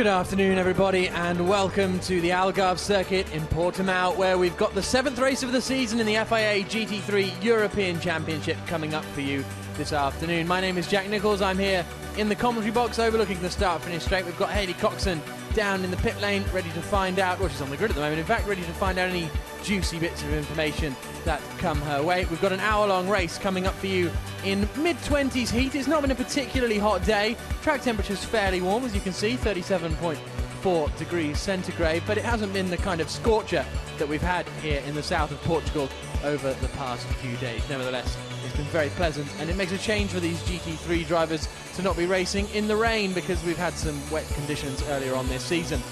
Good afternoon everybody and welcome to the Algarve circuit in Portimao, where we've got the 7th race of the season in the FIA GT3 European Championship coming up for you this afternoon. My name is Jack Nichols. I'm here in the commentary box overlooking the start-finish straight. We've got Hayley Coxon down in the pit lane ready to find out, well, she's on the grid at the moment, in fact ready to find out any juicy bits of information that come her way. We've got an hour-long race coming up for you in mid-20s heat. It's not been a particularly hot day. Track temperature's fairly warm, as you can see, 37.4 degrees centigrade, but it hasn't been the kind of scorcher that we've had here in the south of Portugal over the past few days. Nevertheless, it's been very pleasant, and it makes a change for these GT3 drivers to not be racing in the rain, because we've had some wet conditions earlier on this season.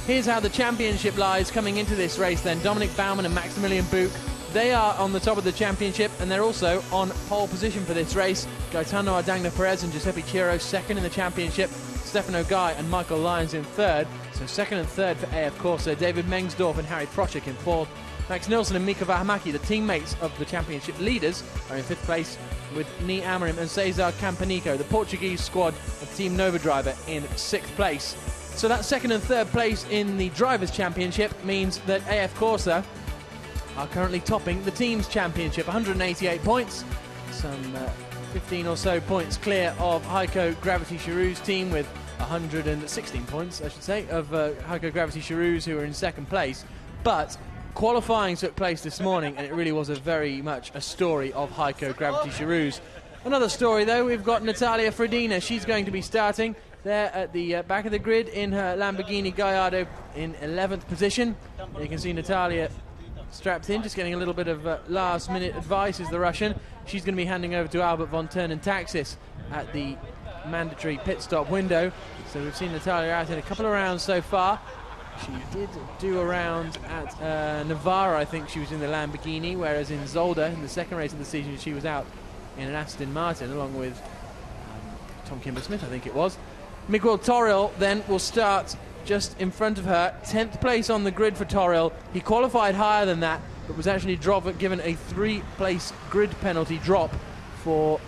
Here's how the championship lies coming into this race then. Dominic Baumann and Maximilian Buch, they are on the top of the championship, and they're also on pole position for this race. Gaetano Ardagna-Perez and Giuseppe Chiro second in the championship. Stefano Guy and Michael Lyons in third. So second and third for AF Corsa. David Mengsdorf and Harry Prochek in fourth. Max Nilsson and Mika Vähämäki, the teammates of the championship leaders, are in fifth place, with Nii Amorim and Cesar Campanico, the Portuguese squad of Team Nova driver, in sixth place. So that second and third place in the Drivers' Championship means that AF Corsa are currently topping the Teams' Championship, 188 points, some 15 or so points clear of Heiko Gravity Charoux's team, with 116 points, I should say, of Heiko Gravity Charoux's, who are in second place. But qualifying took place this morning, and it really was very much a story of Heiko Gravity Charoux's. Another story, though, we've got Natalia Frodina. She's going to be starting there at the back of the grid in her Lamborghini Gallardo in 11th position. You can see Natalia strapped in, just getting a little bit of last-minute advice, is the Russian. She's going to be handing over to Albert von Turnen-Taxis at the mandatory pit stop window. So we've seen Natalia out in a couple of rounds so far. She did do a round at Navarra, I think she was in the Lamborghini, whereas in Zolder, in the second race of the season, she was out in an Aston Martin, along with Tom Kimber-Smith, I think it was. Miguel Toril then will start just in front of her, 10th place on the grid for Toril. He qualified higher than that, but was actually given a 3-place grid penalty drop for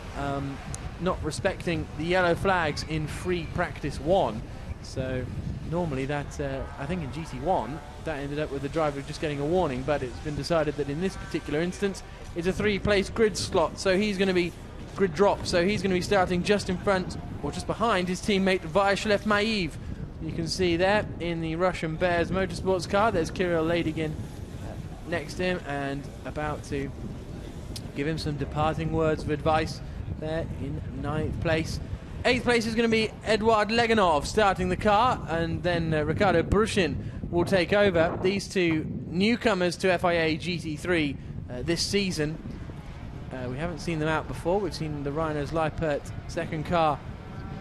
not respecting the yellow flags in free practice 1. So normally that, I think in GT1, that ended up with the driver just getting a warning, but it's been decided that in this particular instance, it's a 3-place grid slot, so he's going to be grid drop, so he's going to be starting just in front, or just behind, his teammate Vyacheslav Maev. You can see there in the Russian Bears Motorsports car, there's Kirill Ladygin next to him, and about to give him some departing words of advice there in 9th place. 8th place is going to be Eduard Leganov starting the car, and then Ricardo Brushin will take over. These two newcomers to FIA GT3 this season. We haven't seen them out before. We've seen the Rhinos Lippert second car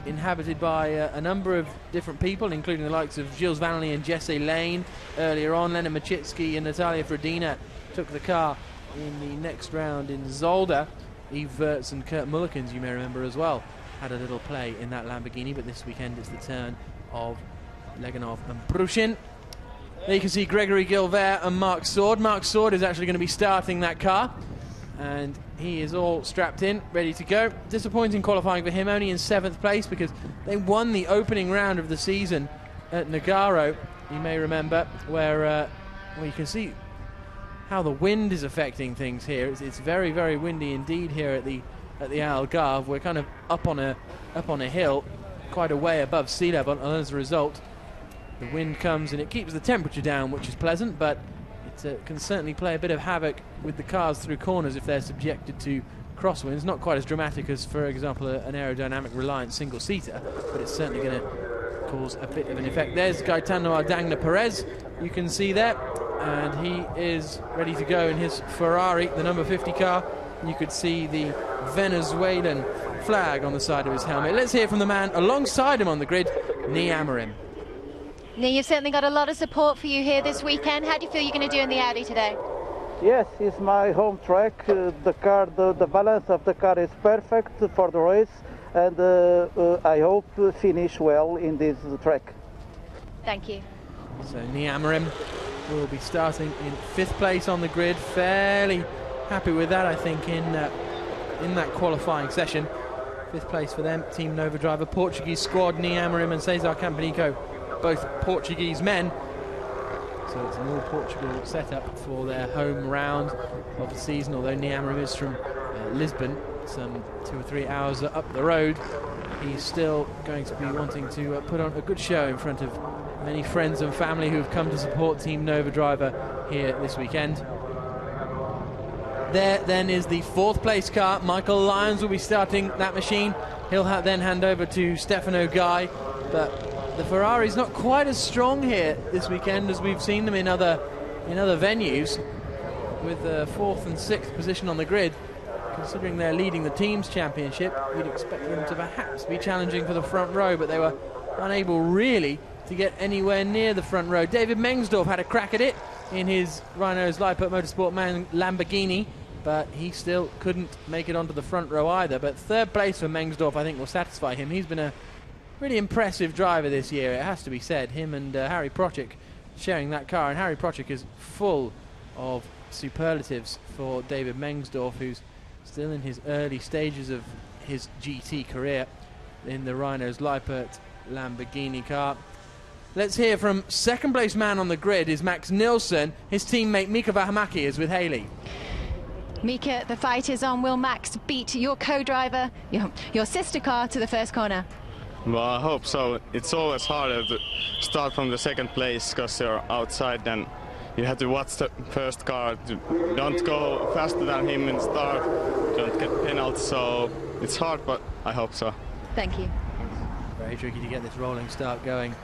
inhabited by a number of different people, including the likes of Gilles Vanley and Jesse Lane earlier on. Leonard Machitsky and Natalia Frodina took the car in the next round in Zolder. Yves Wirtz and Kurt Mullikins, you may remember as well, had a little play in that Lamborghini, but this weekend it's the turn of Leganov and Brushin. There you can see Gregory Gilbert and Mark Sword. Mark Sword is actually going to be starting that car, and he is all strapped in, ready to go. Disappointing qualifying for him, only in 7th place, because they won the opening round of the season at Nogaro, you may remember, where well, you can see how the wind is affecting things here. It's very, very windy indeed here at the Algarve. We're kind of up on a hill, quite a way above sea level, and as a result, the wind comes and it keeps the temperature down, which is pleasant, but it can certainly play a bit of havoc with the cars through corners if they're subjected to crosswinds. Not quite as dramatic as, for example, an aerodynamic reliant single-seater, but it's certainly going to cause a bit of an effect. There's Gaetano Ardagna-Perez, you can see there, and he is ready to go in his Ferrari, the number 50 car. You could see the Venezuelan flag on the side of his helmet. Let's hear from the man alongside him on the grid, Nii Amorim. Nii, you've certainly got a lot of support for you here this weekend. How do you feel you're going to do in the Audi today? Yes, it's my home track. The balance of the car is perfect for the race, and I hope to finish well in this track. Thank you. So Nii Amorim will be starting in 5th place on the grid. Fairly happy with that, I think, in that qualifying session. 5th place for them. Team Nova driver, Portuguese squad, Nii Amorim and Cesar Campanico both Portuguese men. So it's an all-Portugal setup for their home round of the season, although Niamrim is from Lisbon, some 2 or 3 hours up the road. He's still going to be wanting to put on a good show in front of many friends and family who have come to support Team Nova driver here this weekend. There then is the 4th place car. Michael Lyons will be starting that machine. He'll then hand over to Stefano Guy, but the Ferrari's not quite as strong here this weekend as we've seen them in other venues, with the 4th and 6th position on the grid. Considering they're leading the team's championship, you'd expect them to perhaps be challenging for the front row, but they were unable really to get anywhere near the front row. David Mengsdorf had a crack at it in his Rhinos Lippert Motorsport Lamborghini, but he still couldn't make it onto the front row either. But 3rd place for Mengsdorf, I think, will satisfy him. He's been a really impressive driver this year, it has to be said. Him and Harry Prochik sharing that car, and Harry Prochik is full of superlatives for David Mengsdorf, who's still in his early stages of his GT career in the Rhinos Lippert Lamborghini car. Let's hear from 2nd place man on the grid is Max Nilsson. His teammate Mika Vähämäki is with Haley. Mika, the fight is on. Will Max beat your co-driver, your sister car, to the first corner? Well, I hope so. It's always harder to start from the 2nd place because you're outside, then you have to watch the first car. Don't go faster than him in start, don't get penalties, so it's hard, but I hope so. Thank you. Very tricky to get this rolling start going,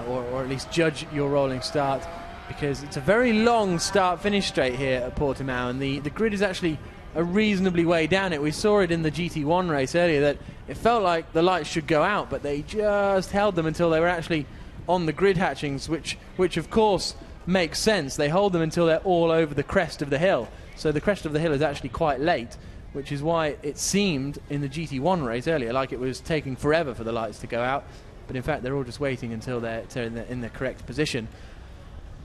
or at least judge your rolling start, because it's a very long start-finish straight here at Portimao, and the grid is actually a reasonably way down it. We saw it in the GT1 race earlier that it felt like the lights should go out, but they just held them until they were actually on the grid hatchings, which of course makes sense. They hold them until they're all over the crest of the hill. So the crest of the hill is actually quite late, which is why it seemed in the GT1 race earlier like it was taking forever for the lights to go out. But in fact, they're all just waiting until they're in the correct position.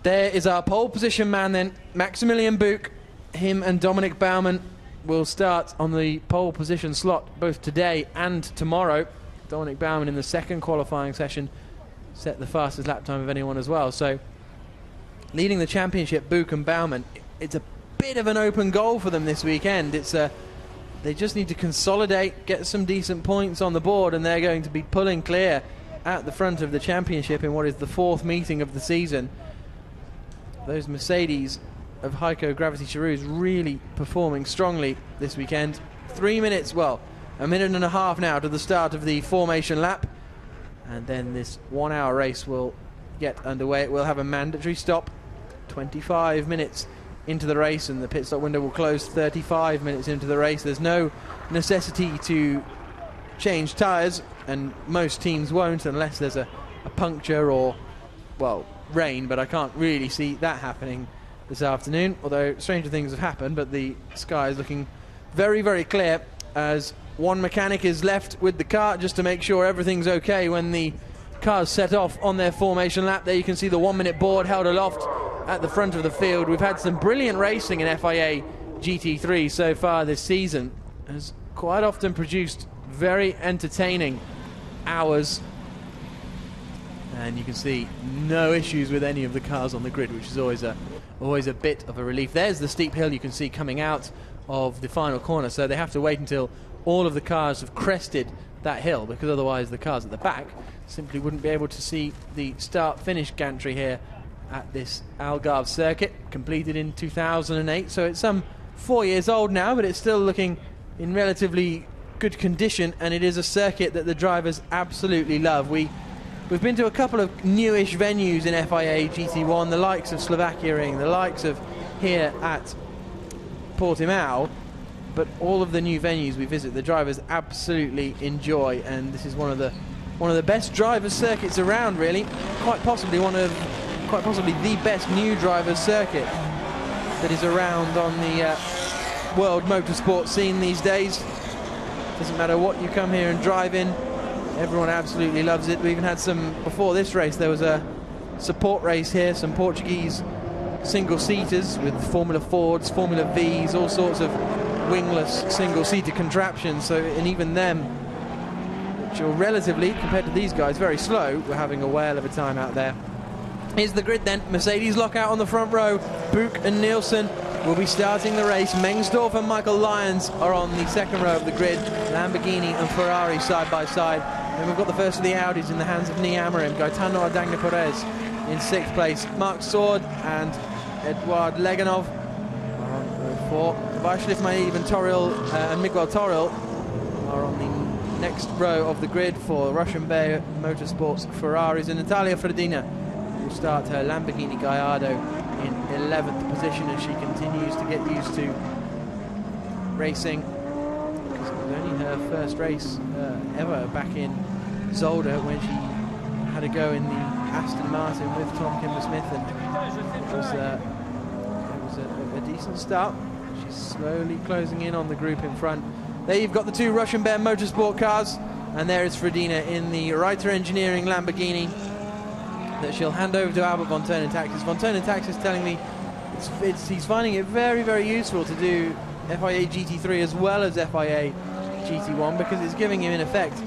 There is our pole position man then, Maximilian Buch. Him and Dominic Baumann will start on the pole position slot both today and tomorrow. Dominic Baumann in the 2nd qualifying session set the fastest lap time of anyone as well. So leading the championship, Buch and Baumann, it's a bit of an open goal for them this weekend. They just need to consolidate, get some decent points on the board, and they're going to be pulling clear at the front of the championship in what is the 4th meeting of the season. Those Mercedes of Heiko Gravity Charouz really performing strongly this weekend. 3 minutes, well, a minute and a half now to the start of the formation lap, and then this 1 hour race will get underway. It will have a mandatory stop 25 minutes into the race, and the pit stop window will close 35 minutes into the race. There's no necessity to change tyres, and most teams won't unless there's a puncture or, well, rain, but I can't really see that happening this afternoon, although stranger things have happened. But the sky is looking very, very clear as one mechanic is left with the car just to make sure everything's okay when the cars set off on their formation lap. There you can see the 1 minute board held aloft at the front of the field. We've had some brilliant racing in FIA GT3 so far this season. Has quite often produced very entertaining hours, and you can see no issues with any of the cars on the grid, which is always a bit of a relief. There's the steep hill you can see coming out of the final corner, so they have to wait until all of the cars have crested that hill, because otherwise the cars at the back simply wouldn't be able to see the start-finish gantry here at this Algarve circuit, completed in 2008. So it's some 4 years old now, but it's still looking in relatively good condition, and it is a circuit that the drivers absolutely love. We've been to a couple of newish venues in FIA GT1, the likes of Slovakia Ring, the likes of here at Portimao, but all of the new venues we visit, the drivers absolutely enjoy, and this is one of the best drivers circuits around, really. Quite possibly the best new drivers circuit that is around on the world motorsport scene these days. Doesn't matter what you come here and drive in, everyone absolutely loves it. We even had some, before this race, there was a support race here, some Portuguese single-seaters with Formula Fords, Formula Vs, all sorts of wingless single-seater contraptions. So, and even them which are relatively, compared to these guys, very slow. We're having a whale of a time out there. Here's the grid then. Mercedes lockout on the front row. Buch and Nielsen will be starting the race. Mengsdorf and Michael Lyons are on the second row of the grid. Lamborghini and Ferrari side by side. Then we've got the first of the Audis in the hands of Nii Amorim. Gaetano Ardagna Perez in 6th place. Mark Sword and Edouard Leganov are on row 4. Vaishliv Maiv and Miguel Toril are on the next row of the grid for Russian Bear Motorsports Ferraris. And Natalia Fredina will start her Lamborghini Gallardo in 11th position as she continues to get used to racing, because it was only her first race ever back in Zolder when she had a go in the Aston Martin with Tom Kimber-Smith, and it was a decent start. She's slowly closing in on the group in front. There you've got the two Russian Bear Motorsport cars, and there is Fredina in the Reiter Engineering Lamborghini that she'll hand over to Albert von Turnentaxis. Von Turnentaxis telling me he's finding it very, very useful to do FIA GT3 as well as FIA GT1, because it's giving him, in effect,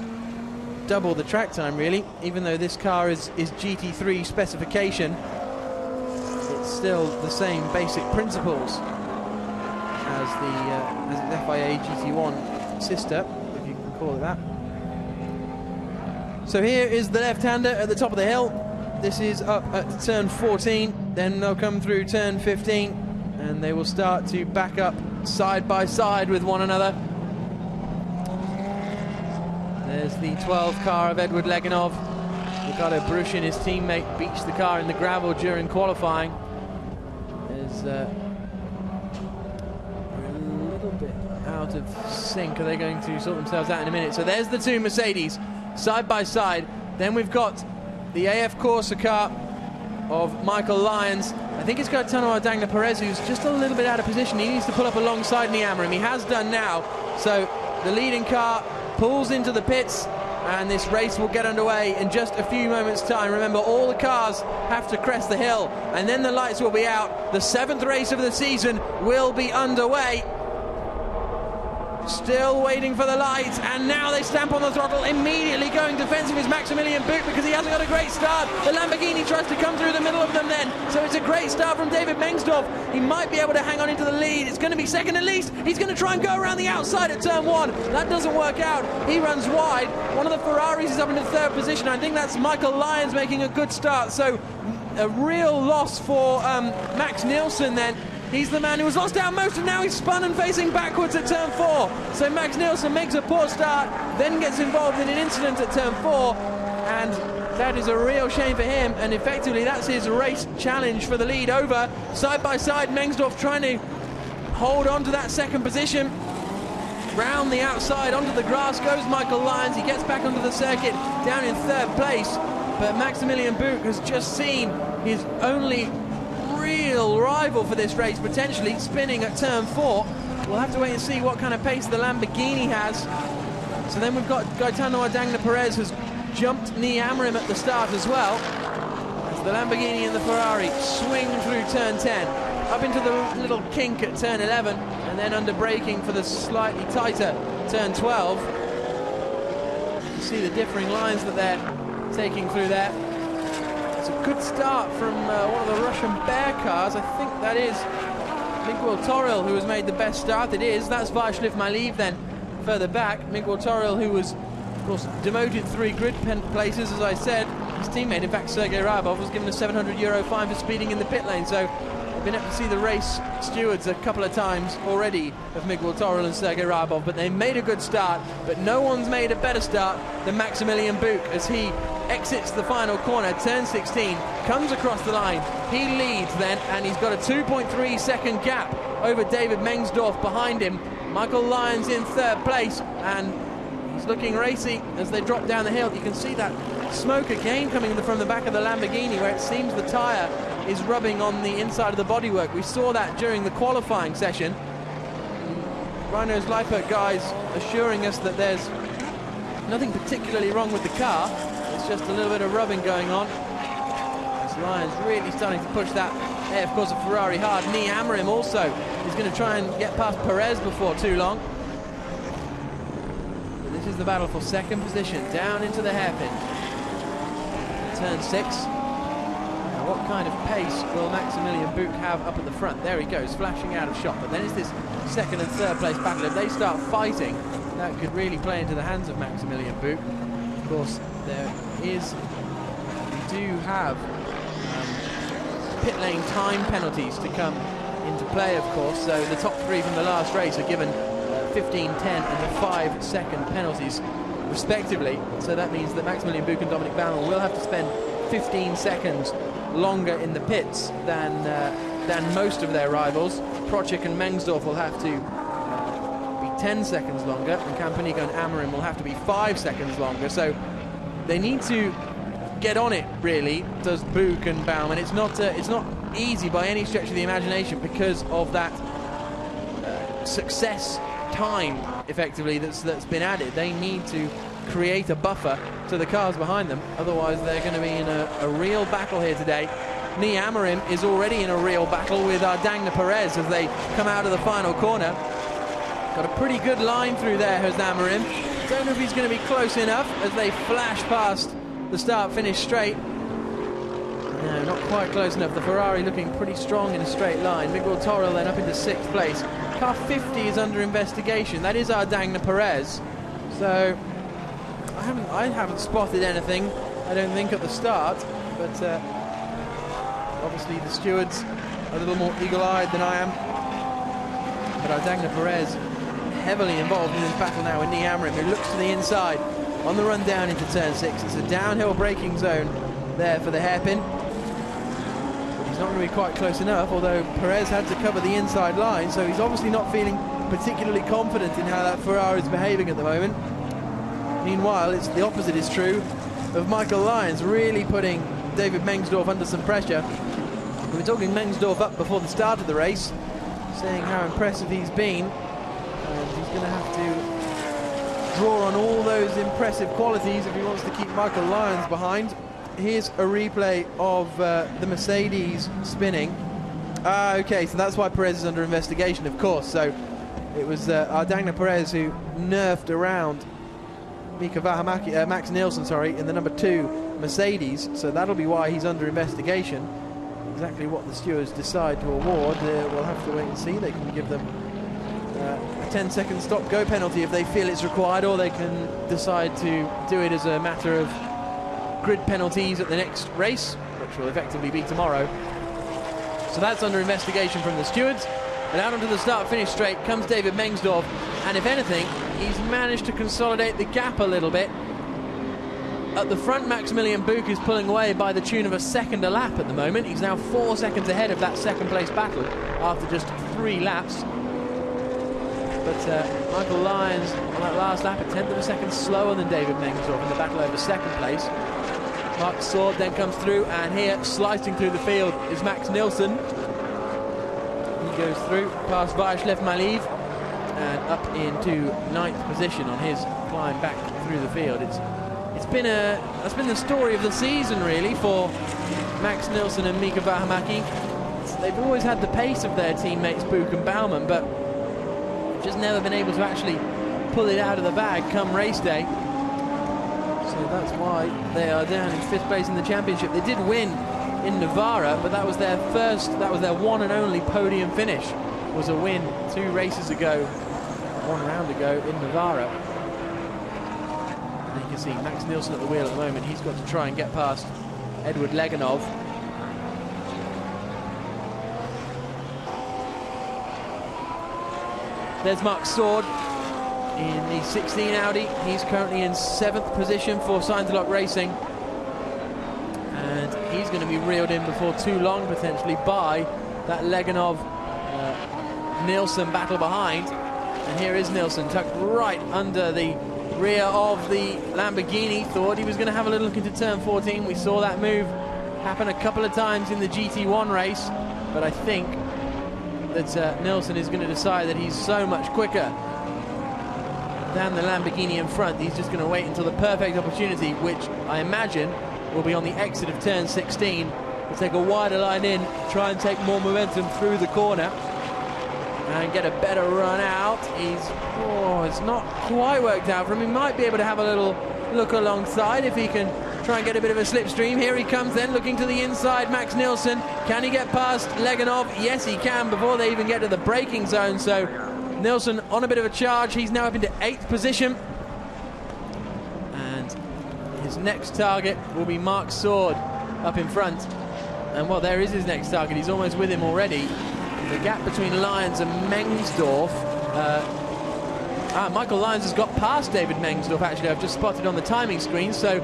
double the track time, really. Even though this car is GT3 specification, it's still the same basic principles as its FIA GT1 sister, if you can call it that. So here is the left-hander at the top of the hill. This is up at turn 14, then they'll come through turn 15, and they will start to back up side by side with one another. There's the 12 car of Edouard Leganov. Ricardo Brushin, his teammate, beached the car in the gravel during qualifying. There's a little bit out of sync. Are they going to sort themselves out in a minute? So there's the two Mercedes side by side. Then we've got the AF Corsa car of Michael Lyons. I think it's Gaetano Ardagna Perez who's just a little bit out of position. He needs to pull up alongside Nii Amorim. He has done now. So the leading car pulls into the pits, and this race will get underway in just a few moments' time. Remember, all the cars have to crest the hill, and then the lights will be out. The 7th race of the season will be underway. Still waiting for the lights, and now they stamp on the throttle. Immediately going defensive is Maximilian Buch, because he hasn't got a great start. The Lamborghini tries to come through the middle of them then, so it's a great start from David Mengsdorf. He might be able to hang on into the lead. It's going to be second at least. He's going to try and go around the outside at turn 1. That doesn't work out. He runs wide. One of the Ferraris is up into 3rd position. I think that's Michael Lyons making a good start, so a real loss for Max Nielsen then. He's the man who was lost out most, and now he's spun and facing backwards at turn 4. So Max Nielsen makes a poor start, then gets involved in an incident at turn 4, and that is a real shame for him, and effectively that's his race challenge for the lead over. Side by side, Mengsdorf trying to hold on to that 2nd position. Round the outside, onto the grass goes Michael Lyons. He gets back onto the circuit, down in 3rd place, but Maximilian Buch has just seen his only real rival for this race potentially spinning at turn 4. We'll have to wait and see what kind of pace the Lamborghini has. So then we've got Gaetano Ardagna Perez has jumped Nii Amorim at the start as well, as the Lamborghini and the Ferrari swing through turn 10 up into the little kink at turn 11, and then under braking for the slightly tighter turn 12. You see the differing lines that they're taking through there. It's a good start from one of the Russian Bear cars. I think that is Miguel Toril who has made the best start. It is. That's Vaishliv Maiv then further back. Miguel Toril, who was, of course, demoted 3 grid places, as I said. His teammate, in fact, Sergei Rabov, was given a €700 fine for speeding in the pit lane. So I've been able to see the race stewards a couple of times already of Miguel Toril and Sergei Rabov, but they made a good start. But no one's made a better start than Maximilian Buch as he exits the final corner, turn 16, comes across the line. He leads then, and he's got a 2.3 second gap over David Mengsdorf behind him. Michael Lyons in 3rd place, and he's looking racy as they drop down the hill. You can see that smoke again coming from the back of the Lamborghini, where it seems the tyre is rubbing on the inside of the bodywork. We saw that during the qualifying session. Rhino's Leipert guys assuring us that there's nothing particularly wrong with the car. It's just a little bit of rubbing going on. This Lyons really starting to push that AF Corsa Ferrari hard. Nii Amorim also is going to try and get past Perez before too long. But this This is the battle for second position, down into the hairpin. Turn 6. Now what kind of pace will Maximilian Buch have up at the front? There he goes, flashing out of shot. But then it's this second and third place battle. If they start fighting, that could really play into the hands of Maximilian Buch. Of course, we do have pit lane time penalties to come into play, of course. So the top 3 from the last race are given 15, 10 and 5-second penalties respectively. So that means that Maximilian Buch and Dominic Baumann will have to spend 15 seconds longer in the pits than most of their rivals. Prochik and Mengsdorf will have to be 10 seconds longer, and Campanico and Amorim will have to be 5 seconds longer. So they need to get on it, really, does Buch and Baumann. It's not easy by any stretch of the imagination because of that success time, effectively, that's been added. They need to create a buffer to the cars behind them, otherwise they're going to be in a real battle here today. Nee Amorim is already in a real battle with Dagna Perez as they come out of the final corner. Got a pretty good line through there, has Amorim. Don't know if he's going to be close enough as they flash past the start-finish straight. No, not quite close enough. The Ferrari looking pretty strong in a straight line. Miguel Torrell then up into 6th place. Car 50 is under investigation. That is Dagna Perez. So I haven't spotted anything, I don't think, at the start, but obviously the stewards are a little more eagle-eyed than I am. But Dagna Perez heavily involved in this battle now with Nee Amorim, who looks to the inside on the run down into turn 6. It's a downhill braking zone there for the hairpin. He's not going to be quite close enough, although Perez had to cover the inside line, so he's obviously not feeling particularly confident in how that Ferrari is behaving at the moment. Meanwhile, it's the opposite is true of Michael Lyons, really putting David Mengsdorf under some pressure. We were talking Mengsdorf up before the start of the race, saying how impressive he's been, and he's going to have to draw on all those impressive qualities if he wants to keep Michael Lyons behind. Here's a replay of the Mercedes spinning. Okay, so that's why Perez is under investigation, of course. So it was Dagna Perez who nerfed around Max Nielsen, in the number 2 Mercedes. So that'll be why he's under investigation. Exactly what the stewards decide to award, we'll have to wait and see. They can give them a 10-second stop-go penalty if they feel it's required, or they can decide to do it as a matter of grid penalties at the next race, which will effectively be tomorrow. So that's under investigation from the stewards. And out onto the start-finish straight comes David Mengsdorf, and if anything, he's managed to consolidate the gap a little bit. At the front, Maximilian Buch is pulling away by the tune of a second a lap at the moment. He's now 4 seconds ahead of that second-place battle after just 3 laps. But Michael Lyons on that last lap, a tenth of a second slower than David Mengsdorf in the battle over second place. Mark Sword then comes through, and here, slicing through the field, is Max Nielsen. He goes through past Václav Maliv and up into 9th position on his climb back through the field. That's been the story of the season, really, for Max Nielsen and Mika Vähämäki. They've always had the pace of their teammates Buch and Baumann, but just never been able to actually pull it out of the bag come race day. So that's why they are down in 5th place in the championship. They did win in Navarra, but that was their one and only podium finish. Was a win 2 races ago, 1 round ago in Navarra. And you can see Max Nielsen at the wheel at the moment. He's got to try and get past Edward Leganov. There's Mark Sword in the 16 Audi. He's currently in 7th position for Sainz-Lock Racing, and he's going to be reeled in before too long, potentially, by that Leganov Nielsen battle behind. And here is Nielsen tucked right under the rear of the Lamborghini. Thought he was going to have a little look into turn 14. We saw that move happen a couple of times in the GT1 race, but I think that Nielsen is going to decide that he's so much quicker than the Lamborghini in front. He's just going to wait until the perfect opportunity, which I imagine will be on the exit of turn 16. We'll take a wider line in, try and take more momentum through the corner. and get a better run out. It's not quite worked out for him. He might be able to have a little look alongside if he can try and get a bit of a slipstream. Here he comes then, looking to the inside, Max Nielsen. Can he get past Leganov? Yes, he can, before they even get to the braking zone. So Nielsen on a bit of a charge. He's now up into 8th position. And his next target will be Mark Sword up in front. And well, there is his next target. He's almost with him already. The gap between Lyons and Mengsdorf. Michael Lyons has got past David Mengsdorf, actually. I've just spotted on the timing screen. So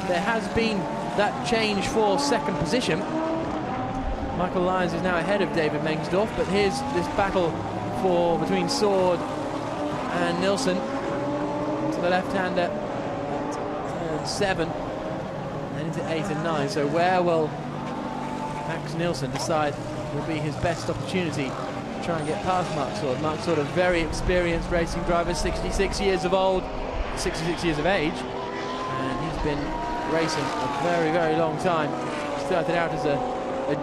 there has been that change for second position. Michael Lyons is now ahead of David Mengsdorf, but here's this battle between Sword and Nielsen. To the left-hander at turn 7, and then into 8 and 9. So where will Max Nielsen decide will be his best opportunity to try and get past Mark Sword? Mark Sword, a very experienced racing driver, 66 years of age, and he's been racing a very, very long time. Started out as a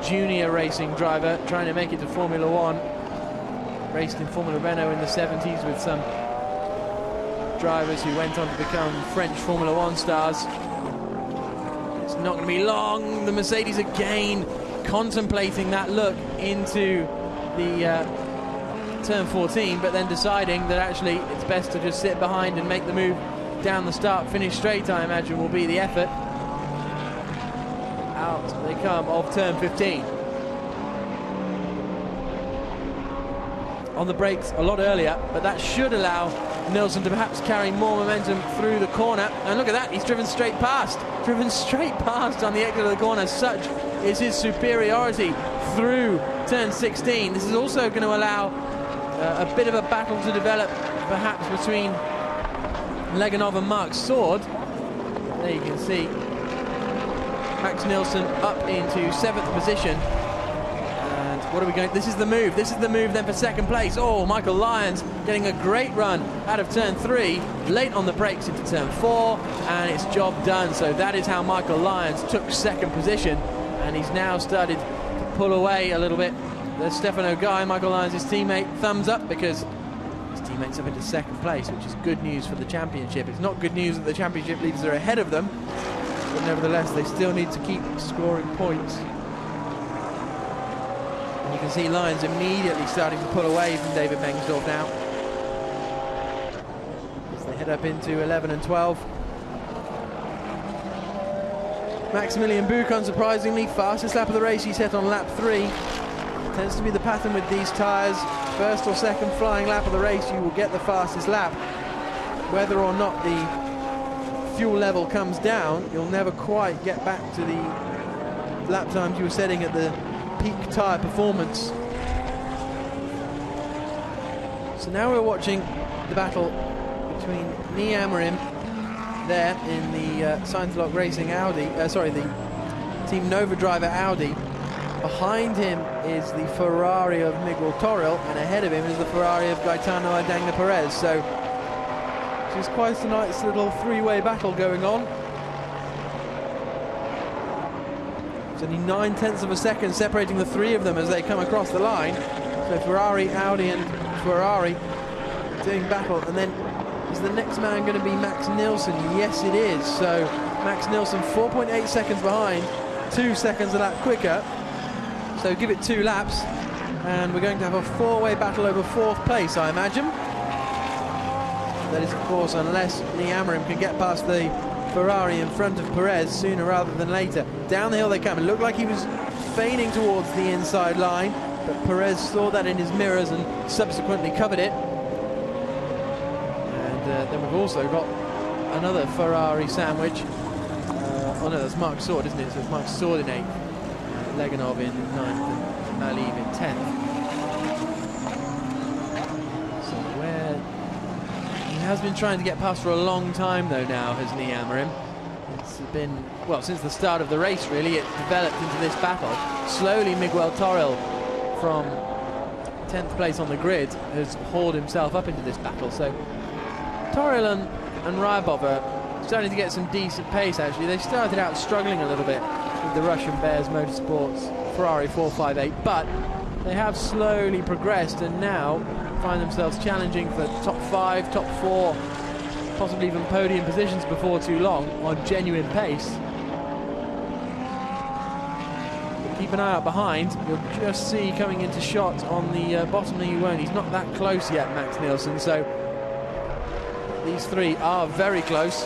junior racing driver, trying to make it to Formula One. Raced in Formula Renault in the 70s with some drivers who went on to become French Formula One stars. It's not going to be long. The Mercedes again contemplating that look into the turn 14, but then deciding that actually it's best to just sit behind and make the move down the start. Finish straight, I imagine, will be the effort. Out they come of turn 15. On the brakes a lot earlier, but that should allow Nielsen to perhaps carry more momentum through the corner. And look at that, he's driven straight past on the exit of the corner. Such is his superiority through turn 16. This is also going to allow a bit of a battle to develop, perhaps between Leganov and Mark Sword. There you can see Max Nielsen up into 7th position. And what are we going? This is the move then for second place. Oh, Michael Lyons getting a great run out of turn 3, late on the brakes into turn 4, and it's job done. So that is how Michael Lyons took second position, and he's now started to pull away a little bit. There's Stefano Guy, Michael Lyons' teammate, thumbs up because his teammate's up into second place, which is good news for the championship. It's not good news that the championship leaders are ahead of them, but nevertheless they still need to keep scoring points. And you can see Lyons immediately starting to pull away from David Mengsdorf now, as they head up into 11 and 12. Maximilian Buch, unsurprisingly, fastest lap of the race he set on lap 3. Tends to be the pattern with these tyres. First or second flying lap of the race, you will get the fastest lap. Whether or not the fuel level comes down, you'll never quite get back to the lap times you were setting at the peak tyre performance. So now we're watching the battle between Nii Amorim there in the Sainz-Lock Racing Audi, the Team Nova driver Audi. Behind him is the Ferrari of Miguel Toril, and ahead of him is the Ferrari of Gaetano Adangna Perez. So it's quite a nice little three-way battle going on. There's only 9/10 of a second separating the three of them as they come across the line. So Ferrari, Audi and Ferrari doing battle. And then is the next man going to be Max Nielsen? Yes, it is. So Max Nielsen 4.8 seconds behind, 2 seconds a lap quicker. So give it 2 laps, and we're going to have a 4-way battle over 4th place, I imagine. That is, of course, unless Nii Amorim can get past the Ferrari in front of Perez sooner rather than later. Down the hill they come. It looked like he was feigning towards the inside line, but Perez saw that in his mirrors and subsequently covered it. And then we've also got another Ferrari sandwich. Oh no, that's Mark Sword, isn't it? So it's Mark Sword in 8th. Leganov in 9th and Maliv in 10th. So where he has been trying to get past for a long time though now, has Nii Amorim. It's been, well, since the start of the race really, it developed into this battle. Slowly Miguel Toril from 10th place on the grid has hauled himself up into this battle. So Toril and Ryabov are starting to get some decent pace actually. They started out struggling a little bit with the Russian Bears Motorsports Ferrari 458, but they have slowly progressed and now find themselves challenging for top 5, top 4, possibly even podium positions before too long on genuine pace. But keep an eye out behind. You'll just see coming into shot on the bottom. You won't. He's not that close yet, Max Nielsen. So these three are very close.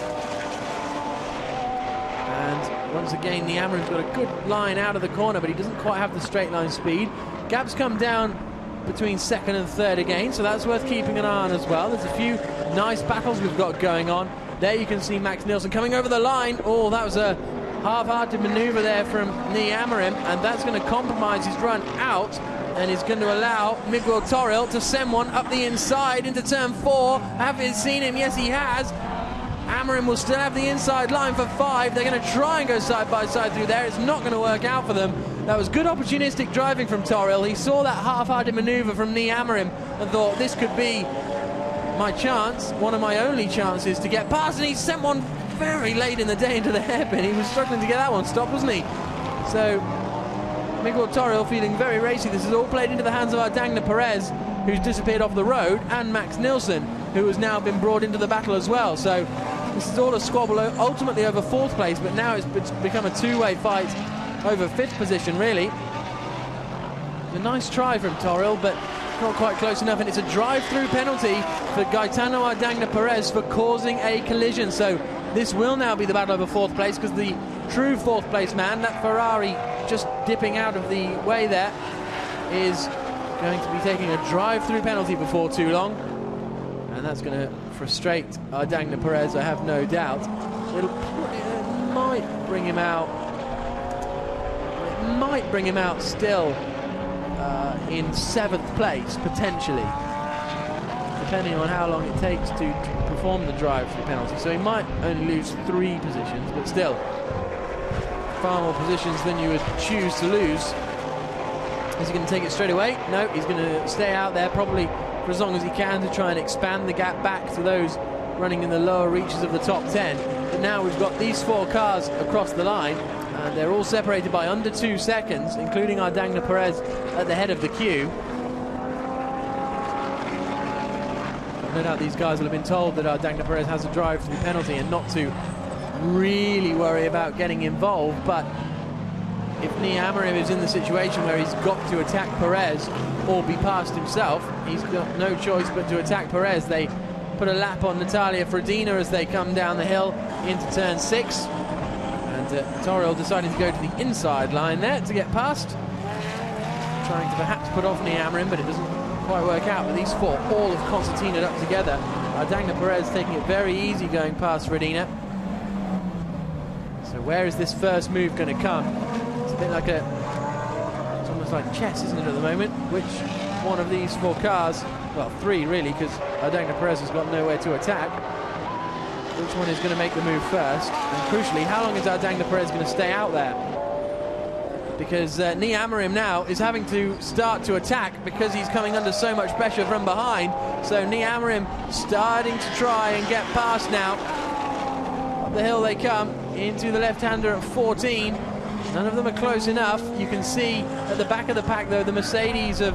And once again, the Amarim's got a good line out of the corner, but he doesn't quite have the straight line speed. Gaps come down between second and third again, so that's worth keeping an eye on as well. There's a few nice battles we've got going on. There you can see Max Nielsen coming over the line. Oh, that was a half-hearted maneuver there from Nii Amarim, and that's going to compromise his run out and is going to allow Miguel Toril to send one up the inside into turn 4. Have you seen him? Yes, he has. Amarim will still have the inside line for 5. They're going to try and go side by side through there. It's not going to work out for them. That was good opportunistic driving from Toril. He saw that half-hearted maneuver from Nii Amarim and thought, this could be my chance, one of my only chances to get past, and he sent one very late in the day into the hairpin. He was struggling to get that one stopped, wasn't he? So Miguel Toril feeling very racy. This is all played into the hands of Ardagna Perez, who's disappeared off the road, and Max Nielsen, who has now been brought into the battle as well. So this is all a squabble ultimately over 4th place, but now it's become a two-way fight over 5th position, really. A nice try from Toril, but not quite close enough, and it's a drive-through penalty for Gaetano Ardagna Perez for causing a collision. So this will now be the battle over 4th place, because the true 4th place man, that Ferrari just dipping out of the way there, is going to be taking a drive-through penalty before too long, and that's going to frustrate Ardagna Perez, I have no doubt. It might bring him out. It might bring him out still in 7th place, potentially, depending on how long it takes to perform the drive-through penalty. So he might only lose 3 positions, but still, far more positions than you would choose to lose. Is he going to take it straight away? No, he's going to stay out there probably for as long as he can to try and expand the gap back to those running in the lower reaches of the top 10. But now we've got these 4 cars across the line, and they're all separated by under 2 seconds, including Ardagna Perez at the head of the queue. No doubt these guys will have been told that Ardagna Perez has a drive-through penalty and not to really worry about getting involved, but if Nii Amarim is in the situation where he's got to attack Perez or be passed himself, he's got no choice but to attack Perez. They put a lap on Natalia Frodina as they come down the hill into turn 6, and Toril deciding to go to the inside line there to get past, trying to perhaps put off Nii Amarim, but it doesn't quite work out. But these 4 all have concertinaed up together. Ardagna Perez taking it very easy going past Frodina. So where is this first move going to come? It's a bit like it's almost like chess, isn't it, at the moment? Which one of these 4 cars, well, 3 really, because Ardagna Perez has got nowhere to attack. Which one is going to make the move first? And crucially, how long is Ardagna Perez going to stay out there? Because Nii Amarim now is having to start to attack because he's coming under so much pressure from behind. So Nii Amarim starting to try and get past now. Up the hill they come, into the left-hander at 14. None of them are close enough. You can see at the back of the pack, though, the Mercedes of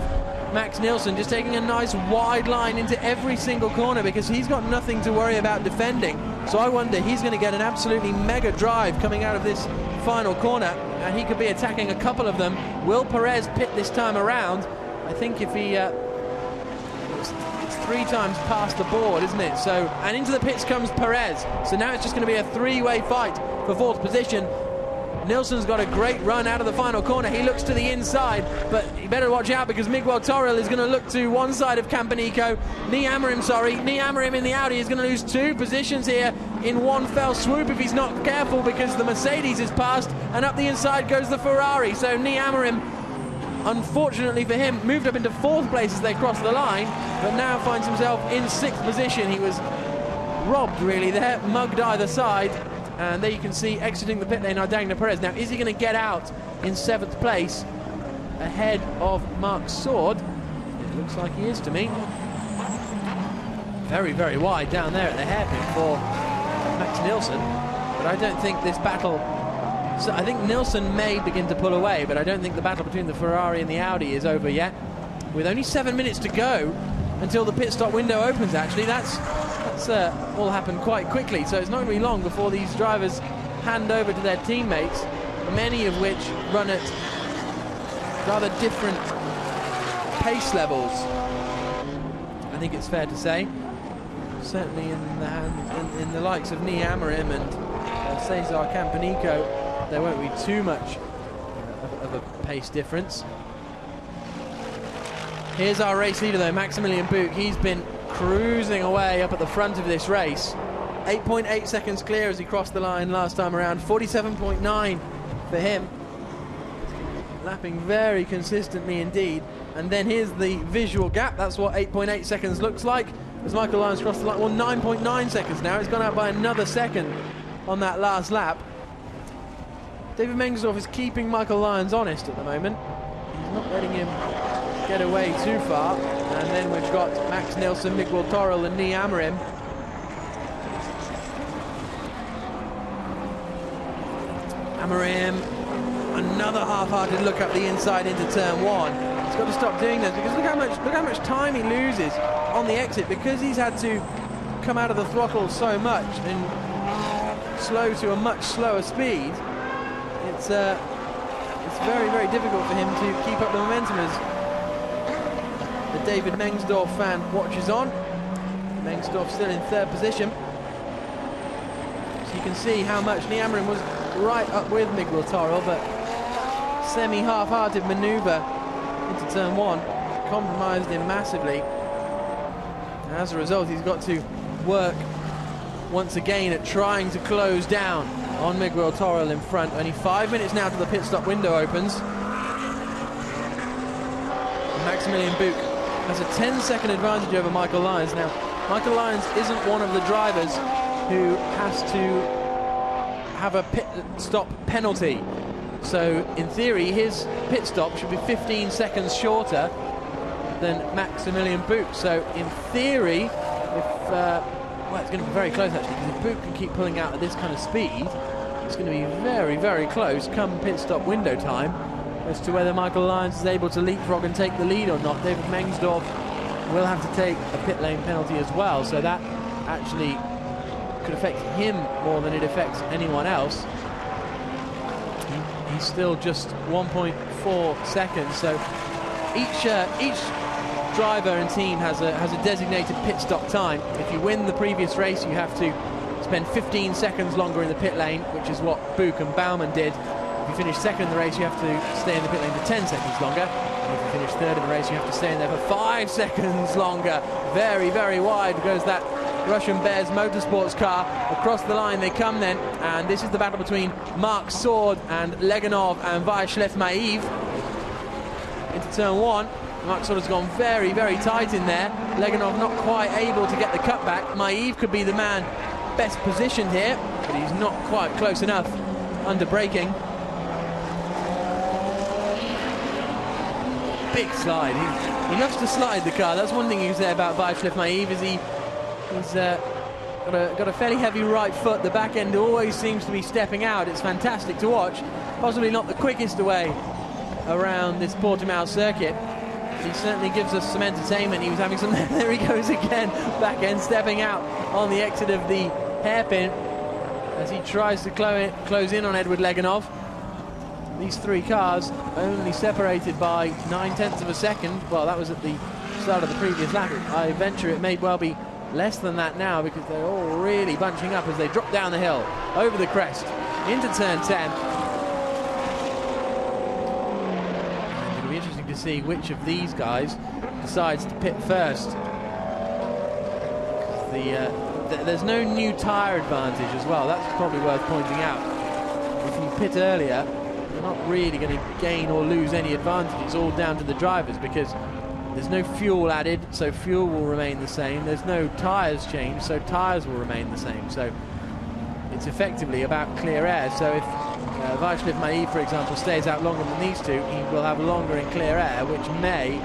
Max Nielsen just taking a nice wide line into every single corner because he's got nothing to worry about defending. So I wonder, he's going to get an absolutely mega drive coming out of this final corner, and he could be attacking a couple of them. Will Perez pit this time around? I think if he... it's 3 times past the board, isn't it? So, and into the pits comes Perez. So now it's just going to be a 3-way fight for 4th position. Nielsen's got a great run out of the final corner. He looks to the inside, but he better watch out because Miguel Toril is going to look to one side of Campanico. Nii Amarim in the Audi is going to lose 2 positions here in one fell swoop if he's not careful, because the Mercedes is passed and up the inside goes the Ferrari. So Nii Amarim, unfortunately for him, moved up into 4th place as they cross the line, but now finds himself in 6th position. He was robbed really there, mugged either side. And there you can see exiting the pit lane Ardagna Perez. Now, is he going to get out in 7th place ahead of Mark Sword? It looks like he is to me. Very, very wide down there at the hairpin for Max Nielsen. But I don't think this battle So I think Nilsson may begin to pull away, but I don't think the battle between the Ferrari and the Audi is over yet. With only 7 minutes to go until the pit stop window opens, actually, that's all happened quite quickly. So it's not going to be long before these drivers hand over to their teammates, many of which run at rather different pace levels. I think it's fair to say. Certainly in the likes of Nia Amarim and Cesar Campanico, there won't be too much of a pace difference. Here's our race leader though, Maximilian Buch. He's been cruising away up at the front of this race. 8.8 seconds clear as he crossed the line last time around. 47.9 for him. Lapping very consistently indeed. And then here's the visual gap. That's what 8.8 seconds looks like as Michael Lyons crossed the line. Well, 9.9 seconds now. He's gone out by another second on that last lap. David Mengsdorf is keeping Michael Lyons honest at the moment. He's not letting him get away too far. And then we've got Max Nilsson, Miguel Torrell and Nia Amarim. Amarim, another half-hearted look up the inside into turn one. He's got to stop doing this because look how much time he loses on the exit because he's had to come out of the throttle so much and slow to a much slower speed. It's very, very difficult for him to keep up the momentum as the David Mengsdorf fan watches on. Mengsdorf still in third position. So you can see how much Nia Amarim was right up with Miguel Torrell, but semi-half-hearted manoeuvre into turn one compromised him massively. And as a result, he's got to work once again at trying to close down on Miguel Torrell in front. Only 5 minutes now till the pit stop window opens. And Maximilian Buch has a 10-second advantage over Michael Lyons. Now, Michael Lyons isn't one of the drivers who has to have a pit stop penalty. So in theory his pit stop should be 15 seconds shorter than Maximilian Buch. So in theory, if well, it's going to be very close actually, because if Buch can keep pulling out at this kind of speed, it's going to be very, very close come pit stop window time as to whether Michael Lyons is able to leapfrog and take the lead or not. David Mengsdorf will have to take a pit lane penalty as well, so that actually could affect him more than it affects anyone else. He's still just 1.4 seconds, so each driver and team has a designated pit stop time. If you win the previous race, you have to spend 15 seconds longer in the pit lane, which is what Buch and Baumann did. If you finish second in the race, you have to stay in the pit lane for 10 seconds longer. And if you finish third in the race, you have to stay in there for 5 seconds longer. Very, very wide goes that Russian Bears Motorsports car. Across the line they come then, and this is the battle between Mark Sword and Leganov and Vyacheslav Maev. Into turn one. Mark Sword has gone very, very tight in there. Leganov not quite able to get the cutback. Maev could be the man best positioned here, but he's not quite close enough under braking. Big slide. He loves to slide the car. That's one thing you can say about Vyacheslav Maev, is he's got a fairly heavy right foot. The back end always seems to be stepping out. It's fantastic to watch. Possibly not the quickest way around this Portimao circuit. He certainly gives us some entertainment. He was having some... There he goes again. Back end stepping out on the exit of the hairpin as he tries to close in on Edward Leganov. These three cars only separated by 9/10 of a second. Well, that was at the start of the previous lap. I venture it may well be less than that now, because they're all really bunching up as they drop down the hill, over the crest, into turn 10. And it'll be interesting to see which of these guys decides to pit first. There's no new tyre advantage as well. That's probably worth pointing out. If you pit earlier, you're not really going to gain or lose any advantage. It's all down to the drivers, because there's no fuel added, so fuel will remain the same. There's no tyres changed, so tyres will remain the same. So it's effectively about clear air. So if Vyacheslav Maev, for example, stays out longer than these two, he will have longer in clear air, which may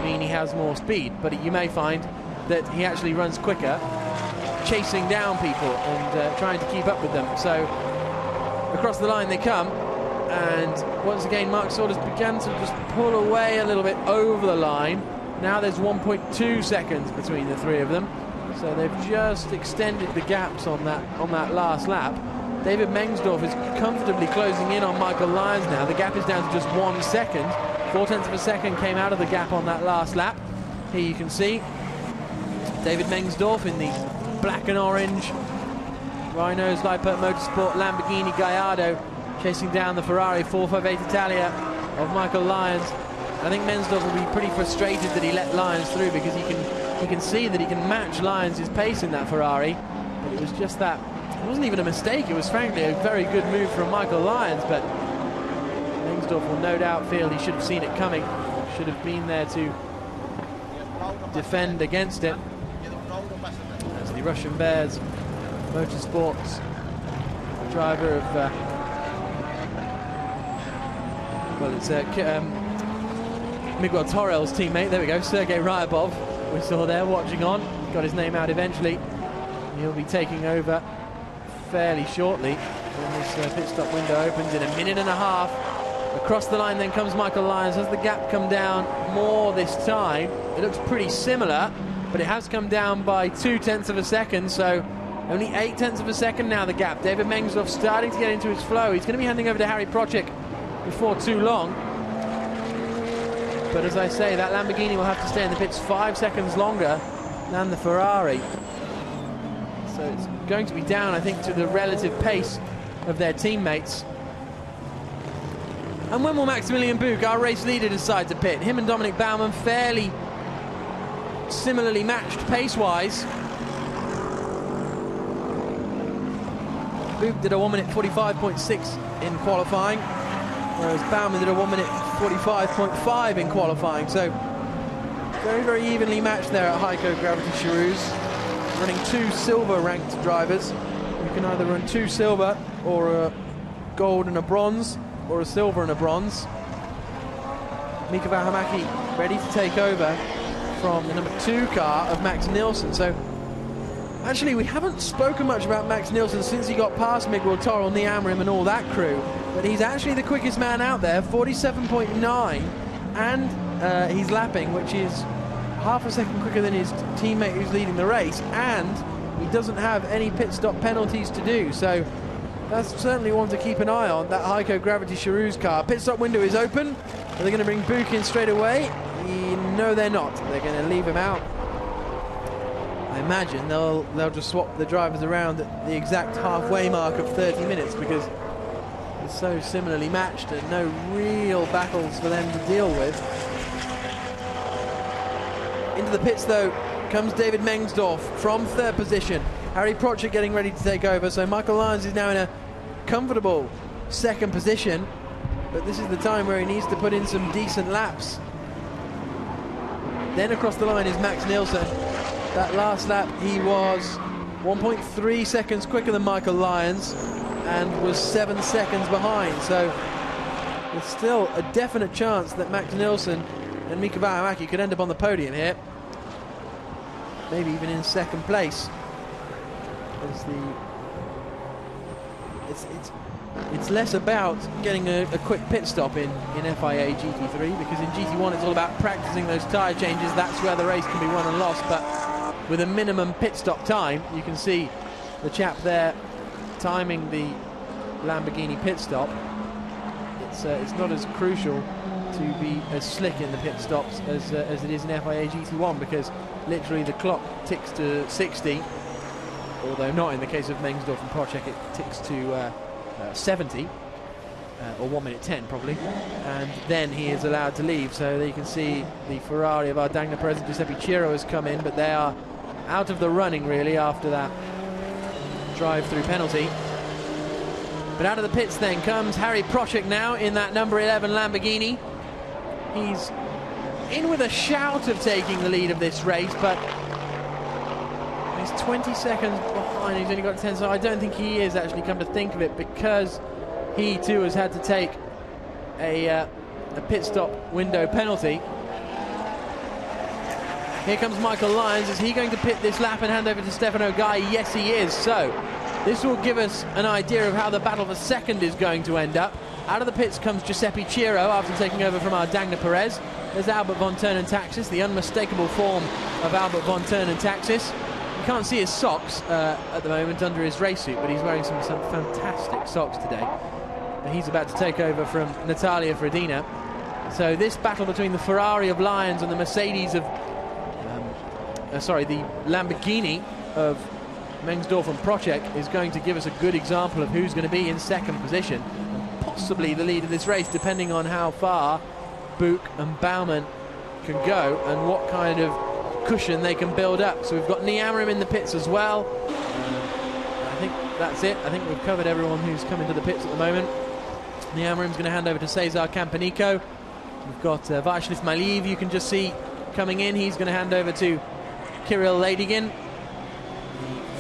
mean he has more speed. But you may find that he actually runs quicker, chasing down people and trying to keep up with them. So across the line they come, and once again Marc Sordas began to just pull away a little bit over the line. Now there's 1.2 seconds between the three of them, so they've just extended the gaps on that last lap. David Mengsdorf is comfortably closing in on Michael Lyons now. The gap is down to just 1 second. 0.4 of a second came out of the gap on that last lap. Here you can see David Mengsdorf in the black and orange Rhinos Liepert Motorsport Lamborghini Gallardo chasing down the Ferrari 458 Italia of Michael Lyons. I think Mengsdorf will be pretty frustrated that he let Lyons through, because he can see that he can match Lyons' pace in that Ferrari. But it was just that, it wasn't even a mistake, it was frankly a very good move from Michael Lyons, but Mengsdorf will no doubt feel he should have seen it coming, should have been there to defend against it. As the Russian Bears Motorsports driver of well, it's Miguel Torrell's teammate, there we go, Sergei Ryabov, we saw there watching on, got his name out eventually. He'll be taking over fairly shortly when this pit stop window opens in a minute and a half. Across the line then comes Michael Lyons. Has the gap come down more this time? It looks pretty similar, but it has come down by 0.2 of a second, so only 0.8 of a second now the gap. David Mengsdorf starting to get into his flow. He's going to be handing over to Harry Procek before too long. But as I say, that Lamborghini will have to stay in the pits 5 seconds longer than the Ferrari. So it's going to be down, I think, to the relative pace of their teammates. And when will Maximilian Buch, our race leader, decide to pit? Him and Dominic Baumann fairly similarly matched pace-wise. Buch did a 1 minute 45.6 in qualifying, whereas Baumann did a 1 minute 45.5 in qualifying. So very, very evenly matched there at Heiko Gravity Charouz. Running 2 silver-ranked drivers. You can either run 2 silver, or a gold and a bronze, or a silver and a bronze. Mika Vähämäki ready to take over from the number 2 car of Max Nielsen. So actually we haven't spoken much about Max Nielsen since he got past Miguel Torrell, Niamrim and all that crew, but he's actually the quickest man out there, 47.9, and he's lapping, which is half a second quicker than his teammate who's leading the race, and he doesn't have any pit stop penalties to do. So that's certainly one to keep an eye on, that Heiko Gravity Charouz car. Pit stop window is open. Are they going to bring Buch in straight away? No, they're not. They're going to leave him out. I imagine they'll just swap the drivers around at the exact halfway mark of 30 minutes, because it's so similarly matched and no real battles for them to deal with. Into the pits though comes David Mengsdorf from 3rd position. Harry Procek getting ready to take over, so Michael Lyons is now in a comfortable 2nd position, but this is the time where he needs to put in some decent laps. Then across the line is Max Nielsen. That last lap he was 1.3 seconds quicker than Michael Lyons and was 7 seconds behind, so there's still a definite chance that Max Nielsen and Mika Vähämäki could end up on the podium here, maybe even in 2nd place. It's less about getting a quick pit stop in FIA GT3, because in GT1 it's all about practicing those tyre changes. That's where the race can be won and lost, but with a minimum pit stop time, you can see the chap there timing the Lamborghini pit stop. It's not as crucial to be as slick in the pit stops as it is in FIA GT1, because literally the clock ticks to 60, although not in the case of Mengsdorf and Procek, it ticks to 70, or 1 minute 10 probably, and then he is allowed to leave. So there you can see the Ferrari of our Dagna Perez and Giuseppe Ciro has come in, but they are out of the running really after that drive-through penalty. But out of the pits then comes Harry Procek now in that number 11 Lamborghini. He's in with a shout of taking the lead of this race, but he's 20 seconds behind. He's only got 10, so I don't think he is, actually, come to think of it, because he too has had to take a pit stop window penalty. Here comes Michael Lyons. Is he going to pit this lap and hand over to Stefano Gai? Yes, he is. So This will give us an idea of how the battle for second is going to end up. Out of the pits comes Giuseppe Ciro after taking over from our Dagna Perez. There's Albert von Turnentaxis, the unmistakable form of Albert von Turnentaxis. You can't see his socks at the moment under his race suit, but he's wearing some fantastic socks today. But he's about to take over from Natalia Frodina. So this battle between the Ferrari of Lyons and the Mercedes of... the Lamborghini of Mengsdorf and Procek is going to give us a good example of who's going to be in second position, and possibly the lead of this race, depending on how far Buch and Baumann can go and what kind of cushion they can build up. So we've got Niamarim in the pits as well. I think that's it. I think we've covered everyone who's come into the pits at the moment. Niamarim's going to hand over to Cesar Campanico. We've got Vaishnav Maliv, you can just see coming in. He's going to hand over to Kirill Ladygin,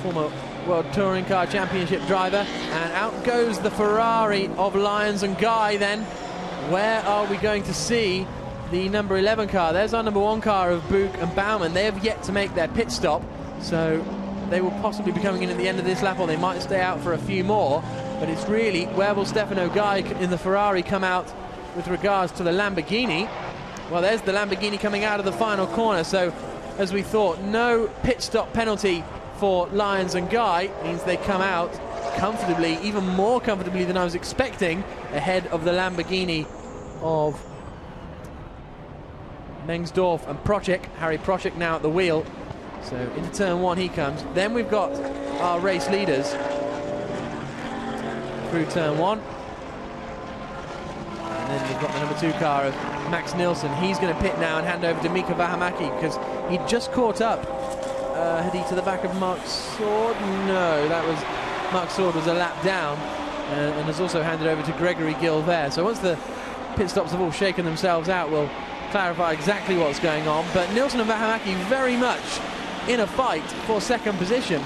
former World Touring Car Championship driver, and out goes the Ferrari of Lyons and Guy. Then where are we going to see the number 11 car? There's our number 1 car of Buch and Baumann. They have yet to make their pit stop, so they will possibly be coming in at the end of this lap, or they might stay out for a few more. But it's really, where will Stefano Guy in the Ferrari come out with regards to the Lamborghini? Well, there's the Lamborghini coming out of the final corner. So as we thought, no pit stop penalty for Lyons and Guy means they come out comfortably, even more comfortably than I was expecting, ahead of the Lamborghini of Mengsdorf and Procek. Harry Procek now at the wheel. So into turn 1 he comes. Then we've got our race leaders through turn 1. And then we've got the number 2 car of Max Nielsen. He's going to pit now and hand over to Mika Vähämäki because he just caught up. Had he to the back of Mark Sword? No, that was Mark Sword was a lap down and has also handed over to Gregory Gilbert. So once the pit stops have all shaken themselves out, we'll clarify exactly what's going on. But Nielsen and Vähämäki very much in a fight for second position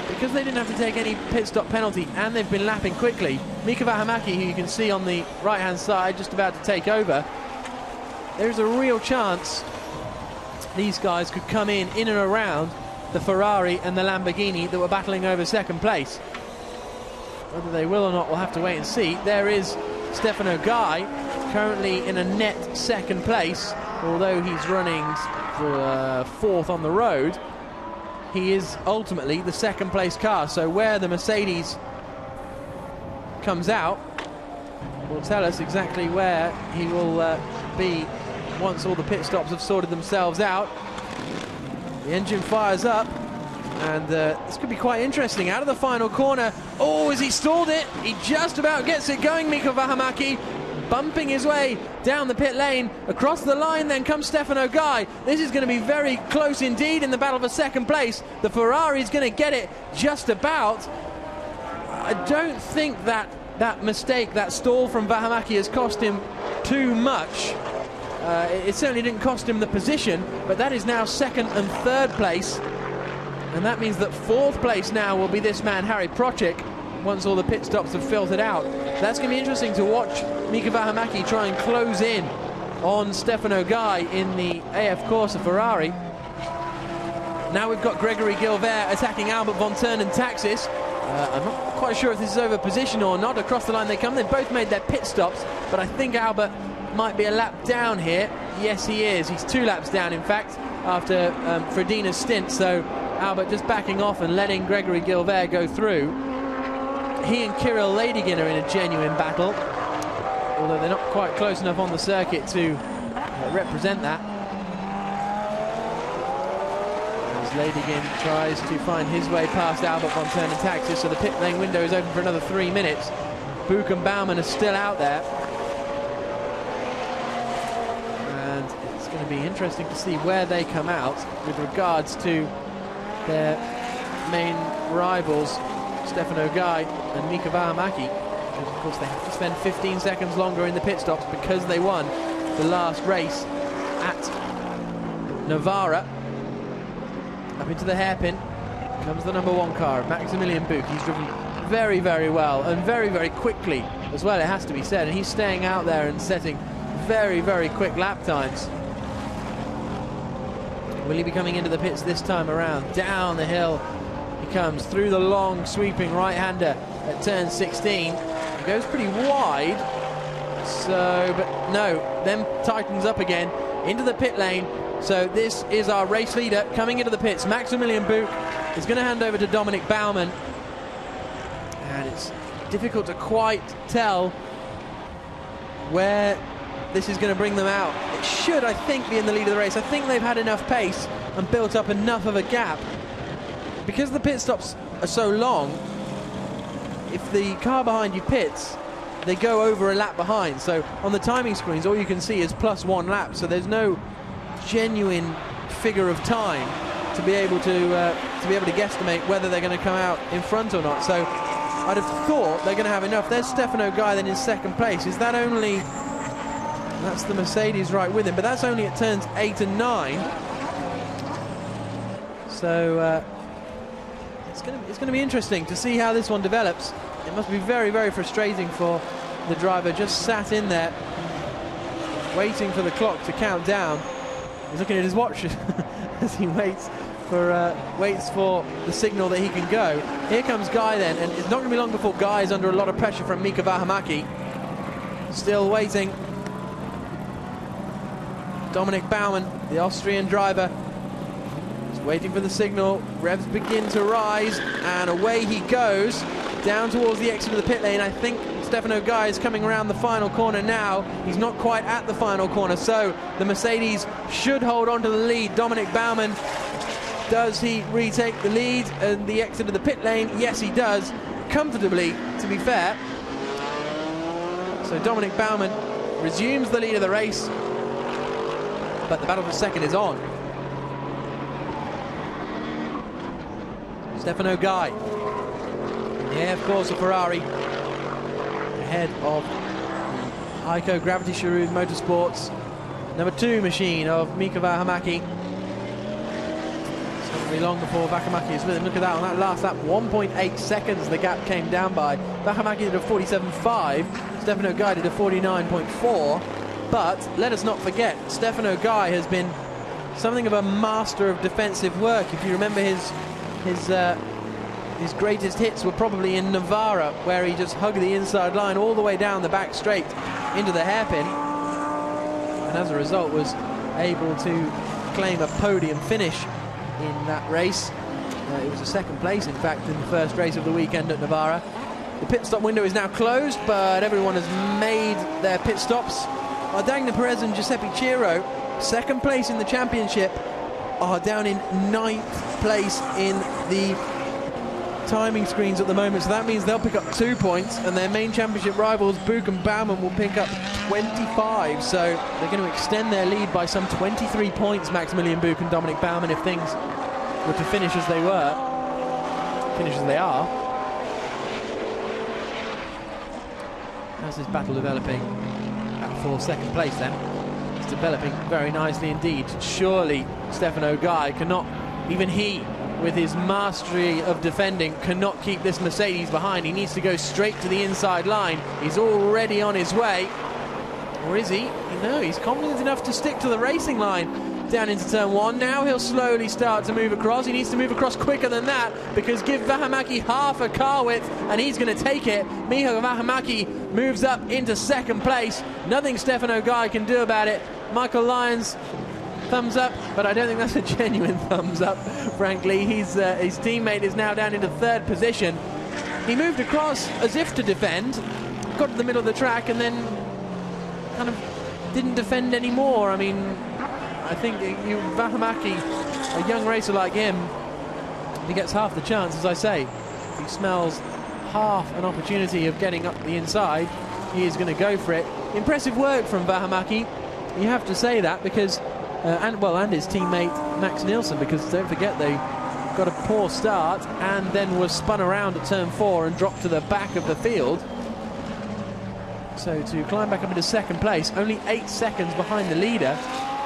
because they didn't have to take any pit stop penalty and they've been lapping quickly. Mika Vähämäki, who you can see on the right hand side, just about to take over. There's a real chance these guys could come in and around the Ferrari and the Lamborghini that were battling over second place. Whether they will or not, we'll have to wait and see. There is Stefano Guy, currently in a net second place, although he's running for 4th on the road. He is ultimately the second place car, so where the Mercedes comes out will tell us exactly where he will be once all the pit stops have sorted themselves out. The engine fires up, and this could be quite interesting. Out of the final corner, oh, as he stalled it, he just about gets it going, Mika Vähämäki, bumping his way down the pit lane. Across the line then comes Stefano Guy. This is going to be very close indeed in the battle for second place. The Ferrari's going to get it just about. I don't think that mistake, that stall from Vähämäki, has cost him too much. It certainly didn't cost him the position, but that is now second and third place, and that means that 4th place now will be this man Harry Procek once all the pit stops have filtered out. That's going to be interesting to watch Mika Vähämäki try and close in on Stefano Guy in the AF Corsa Ferrari. Now we've got Gregory Gilbert attacking Albert von Turnentaxis. I'm not quite sure if this is over position or not. Across the line they come. They've both made their pit stops, but I think Albert might be a lap down here. Yes, he is. He's 2 laps down, in fact, after Frodina's stint. So Albert just backing off and letting Gregory Gilbert go through. He and Kirill Ladygin are in a genuine battle, although they're not quite close enough on the circuit to represent that. As Ladygin tries to find his way past Albert von Turnentaxis, so the pit lane window is open for another 3 minutes. Buch and Baumann are still out there. It's going to be interesting to see where they come out with regards to their main rivals, Stefano Guy and Mika Vähämäki. Of course, they have to spend 15 seconds longer in the pit stops because they won the last race at Navarra. Up into the hairpin comes the number 1 car, Maximilian Buch. He's driven very, very well and very, very quickly as well, it has to be said, and he's staying out there and setting very, very quick lap times. Will he be coming into the pits this time around? Down the hill He comes through the long sweeping right-hander at turn 16. He goes pretty wide, so, but no, then tightens up again into the pit lane. So this is our race leader coming into the pits. Maximilian Buch is going to hand over to Dominic Baumann, and it's difficult to quite tell where this is going to bring them out. It should, I think, be in the lead of the race. I think they've had enough pace and built up enough of a gap. Because the pit stops are so long, if the car behind you pits, they go over a lap behind. So on the timing screens, all you can see is +1 lap. So there's no genuine figure of time to be able to guesstimate whether they're going to come out in front or not. So I'd have thought they're going to have enough. There's Stefano Guy then in second place. Is that only... That's the Mercedes right with him, but that's only at turns 8 and 9. So it's going to be interesting to see how this one develops. It must be very, very frustrating for the driver, just sat in there waiting for the clock to count down. He's looking at his watch as he waits for the signal that he can go. Here comes Guy then, and it's not going to be long before Guy is under a lot of pressure from Mika Vähämäki. Still waiting. Dominic Baumann, the Austrian driver, is waiting for the signal. Revs begin to rise, and away he goes down towards the exit of the pit lane. I think Stefano Guy is coming around the final corner now. He's not quite at the final corner, so the Mercedes should hold on to the lead. Dominic Baumann, does he retake the lead and the exit of the pit lane? Yes, he does, comfortably, to be fair. So Dominic Baumann resumes the lead of the race, but the battle for second is on. Stefano Guy. Yeah, of course, a Ferrari ahead of Heiko Gravity Charouz Motorsports, number 2 machine of Mika Vähämäki. It's not going to be long before Vähämäki is with him. Look at that, on that last lap, 1.8 seconds the gap came down by. Vähämäki did a 47.5, Stefano Guy did a 49.4. But let us not forget, Stefano Guy has been something of a master of defensive work. If you remember, his greatest hits were probably in Navarra, where he just hugged the inside line all the way down the back straight into the hairpin, and as a result was able to claim a podium finish in that race. It was a second place, in fact, in the first race of the weekend at Navarra. The pit stop window is now closed, but everyone has made their pit stops. Dagna Perez and Giuseppe Ciro, second place in the championship, are down in 9th place in the timing screens at the moment, so that means they'll pick up 2 points, and their main championship rivals Buch and Baumann will pick up 25, so they're going to extend their lead by some 23 points, Maximilian Buch and Dominic Baumann, if things were to finish as they are. How's this battle developing? For second place then. It's developing very nicely indeed. Surely Stefano Guy cannot, even he with his mastery of defending, cannot keep this Mercedes behind. He needs to go straight to the inside line. He's already on his way, or is he? No, he's confident enough to stick to the racing line down into turn 1. Now he'll slowly start to move across. He needs to move across quicker than that, because give Vähämäki half a car width and he's going to take it. Mika Vähämäki moves up into second place. Nothing Stefano Guy can do about it. Michael Lyons, thumbs up, but I don't think that's a genuine thumbs up, frankly. His teammate is now down into 3rd position. He moved across as if to defend, got to the middle of the track, and then kind of didn't defend anymore. I mean, I think Vähämäki, a young racer like him, he gets half the chance, as I say. He smells half an opportunity of getting up the inside. He is going to go for it. Impressive work from Vähämäki. You have to say that, because and his teammate Max Nielsen, because don't forget they got a poor start and then was spun around at turn 4 and dropped to the back of the field. So to climb back up into second place, only 8 seconds behind the leader,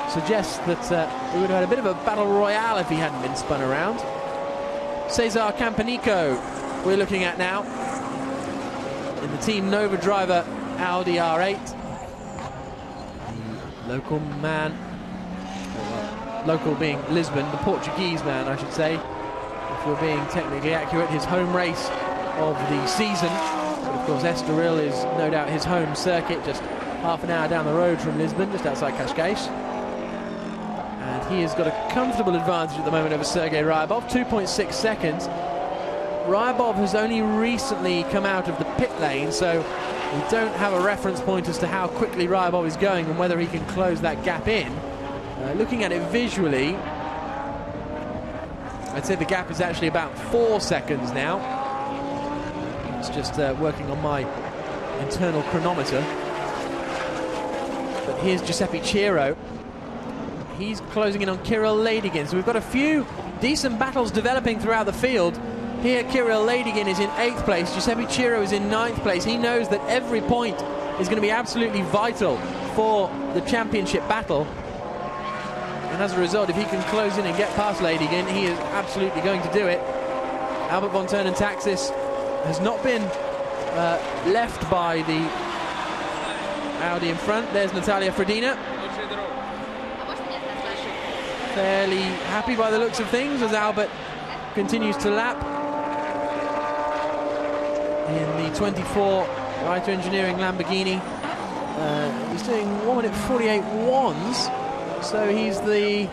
suggests that we would have had a bit of a battle royale if he hadn't been spun around. Cesar Campanico we're looking at now in the Team Nova driver Audi R8. The local man, local being Lisbon, the Portuguese man I should say, if we're being technically accurate, his home race of the season. But of course, Estoril is no doubt his home circuit, just half an hour down the road from Lisbon, just outside Cascais. And he has got a comfortable advantage at the moment over Sergei Ryabov, 2.6 seconds. Ryabov has only recently come out of the pit lane, so we don't have a reference point as to how quickly Ryabov is going and whether he can close that gap in. Looking at it visually, I'd say the gap is actually about 4 seconds now. It's just working on my internal chronometer. But here's Giuseppe Ciro. He's closing in on Kirill Ladygin. So we've got a few decent battles developing throughout the field. Here, Kirill Ladygin is in 8th place. Giuseppe Ciro is in 9th place. He knows that every point is going to be absolutely vital for the championship battle. And as a result, if he can close in and get past Ladygin, he is absolutely going to do it. Albert von Taxis has not been left by the Audi in front. There's Natalia Frodina. Fairly happy by the looks of things as Albert continues to lap in the 24 Reiter Engineering Lamborghini. He's doing 1 minute 48.1s, so he's the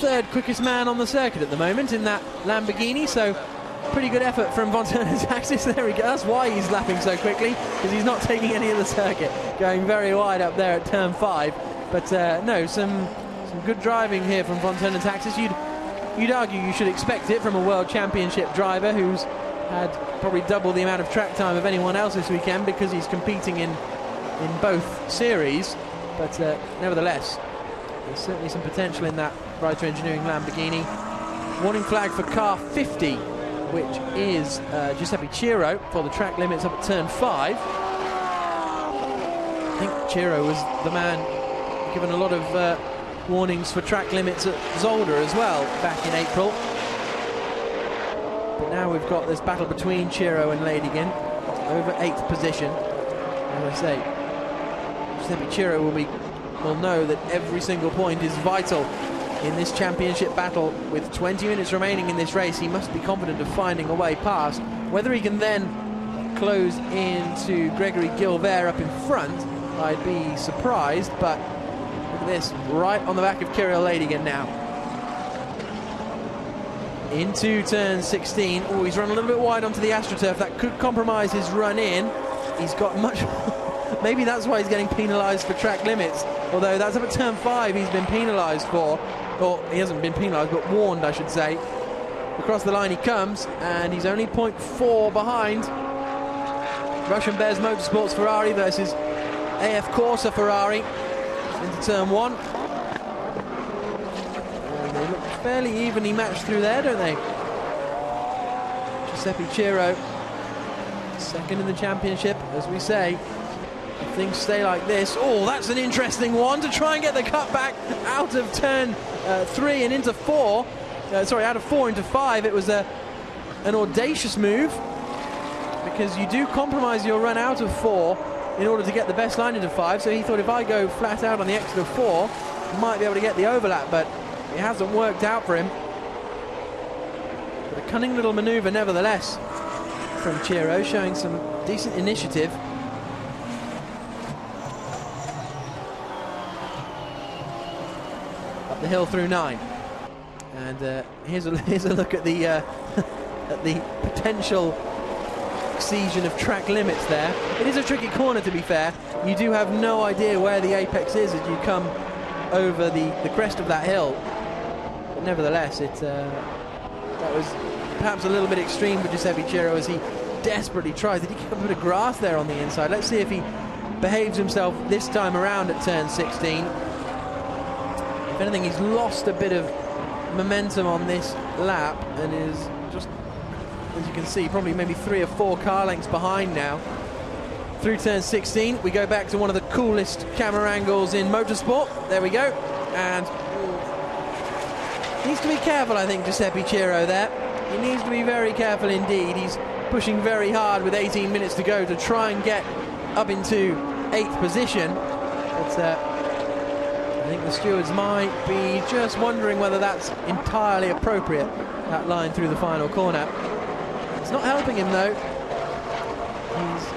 3rd quickest man on the circuit at the moment in that Lamborghini, so pretty good effort from von Taxis. There he goes. That's why he's lapping so quickly, because he's not taking any of the circuit, going very wide up there at turn 5. But no, some good driving here from von Taxis. You'd argue you should expect it from a World Championship driver who's had probably double the amount of track time of anyone else this weekend, because he's competing in both series. But nevertheless, there's certainly some potential in that Reiter Engineering Lamborghini. Warning flag for car 50, which is Giuseppe Ciro for the track limits up at turn 5. I think Ciro was the man given a lot of warnings for track limits at Zolder as well back in April. But now we've got this battle between Ciro and Ladygin over 8th position. As I say, Giuseppe Ciro will know that every single point is vital in this championship battle. With 20 minutes remaining in this race, he must be confident of finding a way past. Whether he can then close into Gregory Gilbert up in front, I'd be surprised, but look at this, right on the back of Kirill Ladygin now. Into turn 16. Oh, he's run a little bit wide onto the AstroTurf. That could compromise his run in. He's got much... Maybe that's why he's getting penalised for track limits. Although that's up at turn 5 he's been penalised for. Or he hasn't been penalised, but warned, I should say. Across the line he comes, and he's only 0.4 behind. Russian Bears Motorsports Ferrari versus AF Corsa Ferrari into turn 1. And they look fairly evenly matched through there, don't they? Giuseppe Ciro, 2nd in the championship, as we say. If things stay like this, oh, that's an interesting one to try and get the cut back out of turn 3 and into 4. Sorry, out of 4 into 5. It was an audacious move, because you do compromise your run out of 4 in order to get the best line into 5. So he thought, if I go flat out on the exit of 4, I might be able to get the overlap, but it hasn't worked out for him. But a cunning little maneuver nevertheless from Ciro, showing some decent initiative. Up the hill through 9. And here's a look at the at the potential excesion of track limits there. It is a tricky corner, to be fair. You do have no idea where the apex is as you come over the crest of that hill. But nevertheless, that was perhaps a little bit extreme for Giuseppe Ciro as he desperately tries. Did he get a bit of grass there on the inside? Let's see if he behaves himself this time around at turn 16. If anything, he's lost a bit of momentum on this lap and is just, as you can see, probably maybe 3 or 4 car lengths behind now. Through turn 16, we go back to one of the coolest camera angles in motorsport. There we go. And needs to be careful, I think, Giuseppe Ciro there. He needs to be very careful indeed. He's pushing very hard with 18 minutes to go to try and get up into 8th position. But think the stewards might be just wondering whether that's entirely appropriate, that line through the final corner. It's not helping him though.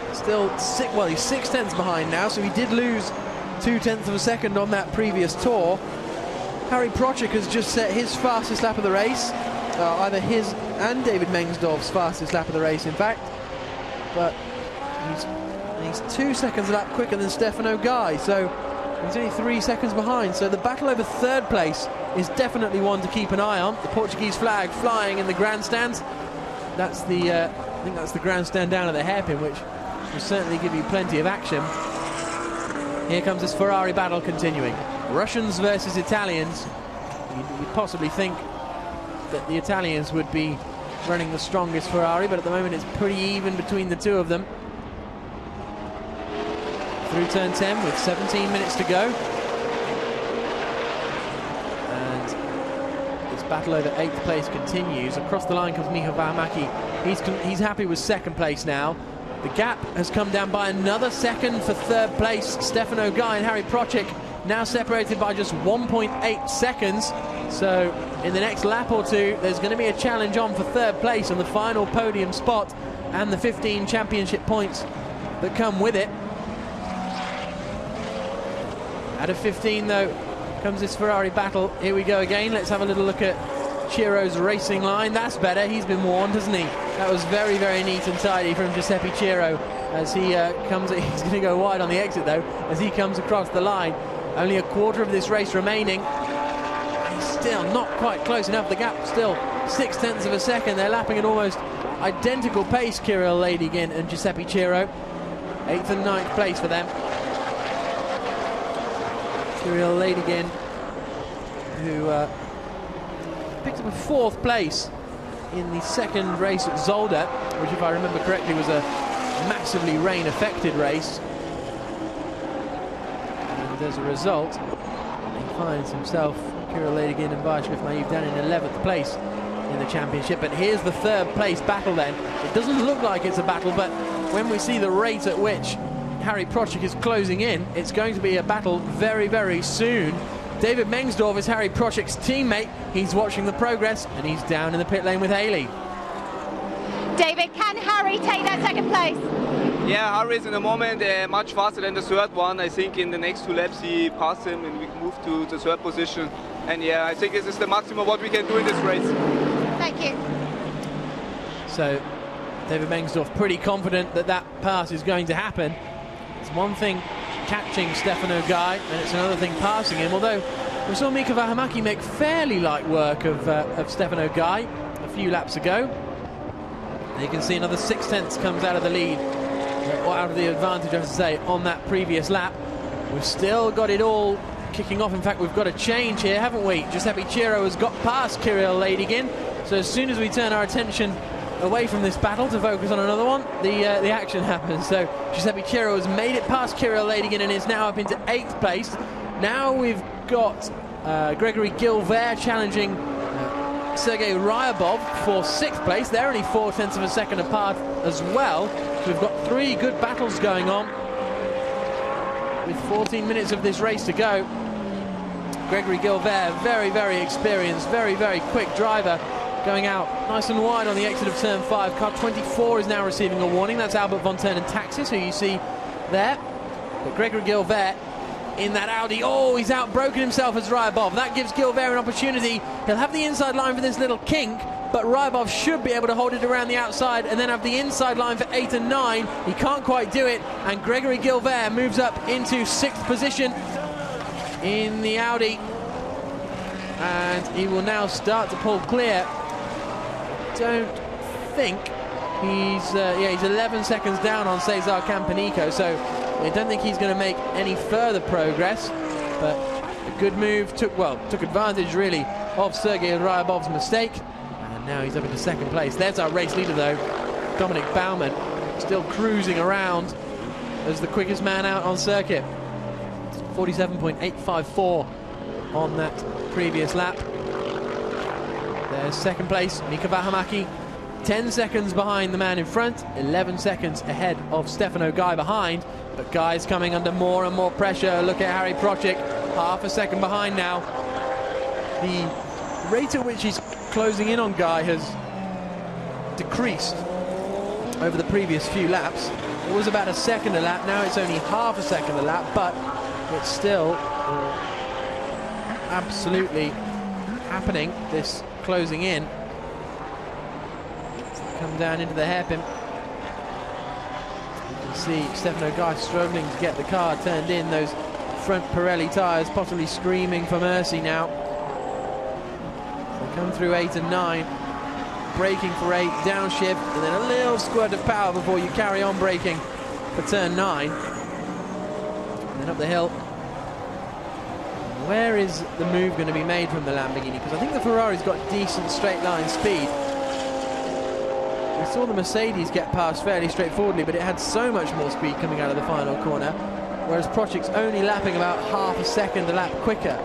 He's still he's 6/10 behind now, so he did lose 0.2 of a second on that previous tour. Harry Procek has just set his fastest lap of the race, either his and David Mengsdorf's fastest lap of the race, in fact. But he's 2 seconds a lap quicker than Stefano Guy, so he's only 3 seconds behind. So the battle over third place is definitely one to keep an eye on. The Portuguese flag flying in the grandstands. That's the I think that's the grandstand down at the hairpin, which will certainly give you plenty of action. Here comes this Ferrari battle continuing. Russians versus Italians. You'd possibly think that the Italians would be running the strongest Ferrari, but at the moment it's pretty even between the two of them. Through turn 10 with 17 minutes to go. And this battle over 8th place continues. Across the line comes Michael Vahamaki. He's happy with 2nd place now. The gap has come down by another second for 3rd place. Stefano Guy and Harry Procek now separated by just 1.8 seconds. So in the next lap or two, there's going to be a challenge on for 3rd place on the final podium spot and the 15 championship points that come with it. Out of 15 though comes this Ferrari battle. Here we go again. Let's have a little look at Ciro's racing line. That's better. He's been warned, hasn't he? That was very, very neat and tidy from Giuseppe Ciro as he comes. He's going to go wide on the exit though as he comes across the line. Only a quarter of this race remaining. He's still not quite close enough. The gap still 0.6 of a second. They're lapping at almost identical pace, Kirill Ladygin and Giuseppe Ciro. 8th and 9th place for them. Kirill Ladygin, who picked up a 4th place in the 2nd race at Zolder, which, if I remember correctly, was a massively rain-affected race. And as a result, he finds himself, Kirill Ladygin and Vaishnav Maiev, down in 11th place in the championship. But here's the 3rd place battle then. It doesn't look like it's a battle, but when we see the rate at which Harry Procek is closing in, it's going to be a battle very, very soon. David Mengsdorf is Harry Procek's teammate. He's watching the progress, and he's down in the pit lane with Haley. David, can Harry take that 2nd place? Yeah, Harry is in the moment much faster than the 3rd one. I think in the next 2 laps he passed him and we moved to the 3rd position. And yeah, I think this is the maximum what we can do in this race. Thank you. So David Mengsdorf pretty confident that that pass is going to happen. It's one thing catching Stefano Guy, and it's another thing passing him, although we saw Mika Vahamaki make fairly light work of Stefano Guy a few laps ago. And you can see another 0.6 comes out of the lead, or out of the advantage, I should say, on that previous lap. We've still got it all kicking off. In fact, we've got a change here, haven't we? Giuseppe Ciro has got past Kirill Ladygin, so as soon as we turn our attention away from this battle to focus on another one, the action happens. So Giuseppe Ciro has made it past Kirill Ladygin and is now up into 8th place. Now we've got Gregory Gilbert challenging Sergei Ryabov for 6th place. They're only 0.4 of a second apart as well. So we've got 3 good battles going on with 14 minutes of this race to go. Gregory Gilbert, very, very experienced, very, very quick driver, going out nice and wide on the exit of turn 5. Car 24 is now receiving a warning. That's Albert von Turnen Taxis, who you see there. But Gregory Gilbert in that Audi. Oh, he's outbroken himself as Ryabov. That gives Gilbert an opportunity. He'll have the inside line for this little kink, but Ryabov should be able to hold it around the outside and then have the inside line for 8 and 9. He can't quite do it, and Gregory Gilbert moves up into 6th position in the Audi, and he will now start to pull clear. Don't think he's 11 seconds down on Cesar Campanico, so I don't think he's going to make any further progress. But a good move, took advantage really of Sergei Ryabov's mistake, and now he's up into 2nd place. There's our race leader though, Dominic Baumann, still cruising around as the quickest man out on circuit. 47.854 on that previous lap. There's 2nd place, Mika Vahamaki, 10 seconds behind the man in front, 11 seconds ahead of Stefano Guy behind, but Guy's coming under more and more pressure. Look at Harry Procek half a second behind now. The rate at which he's closing in on Guy has decreased over the previous few laps. It was about a second a lap, now it's only half a second a lap, but it's still absolutely happening, this closing in. Come down into the hairpin. You can see Stefano Guy struggling to get the car turned in, those front Pirelli tyres possibly screaming for mercy now. So come through 8 and 9, braking for 8, downshift, and then a little squirt of power before you carry on braking for turn 9. And then up the hill. Where is the move going to be made from the Lamborghini? Because I think the Ferrari's got decent straight line speed. We saw the Mercedes get past fairly straightforwardly, but it had so much more speed coming out of the final corner, whereas Procic's only lapping about half a second a lap quicker.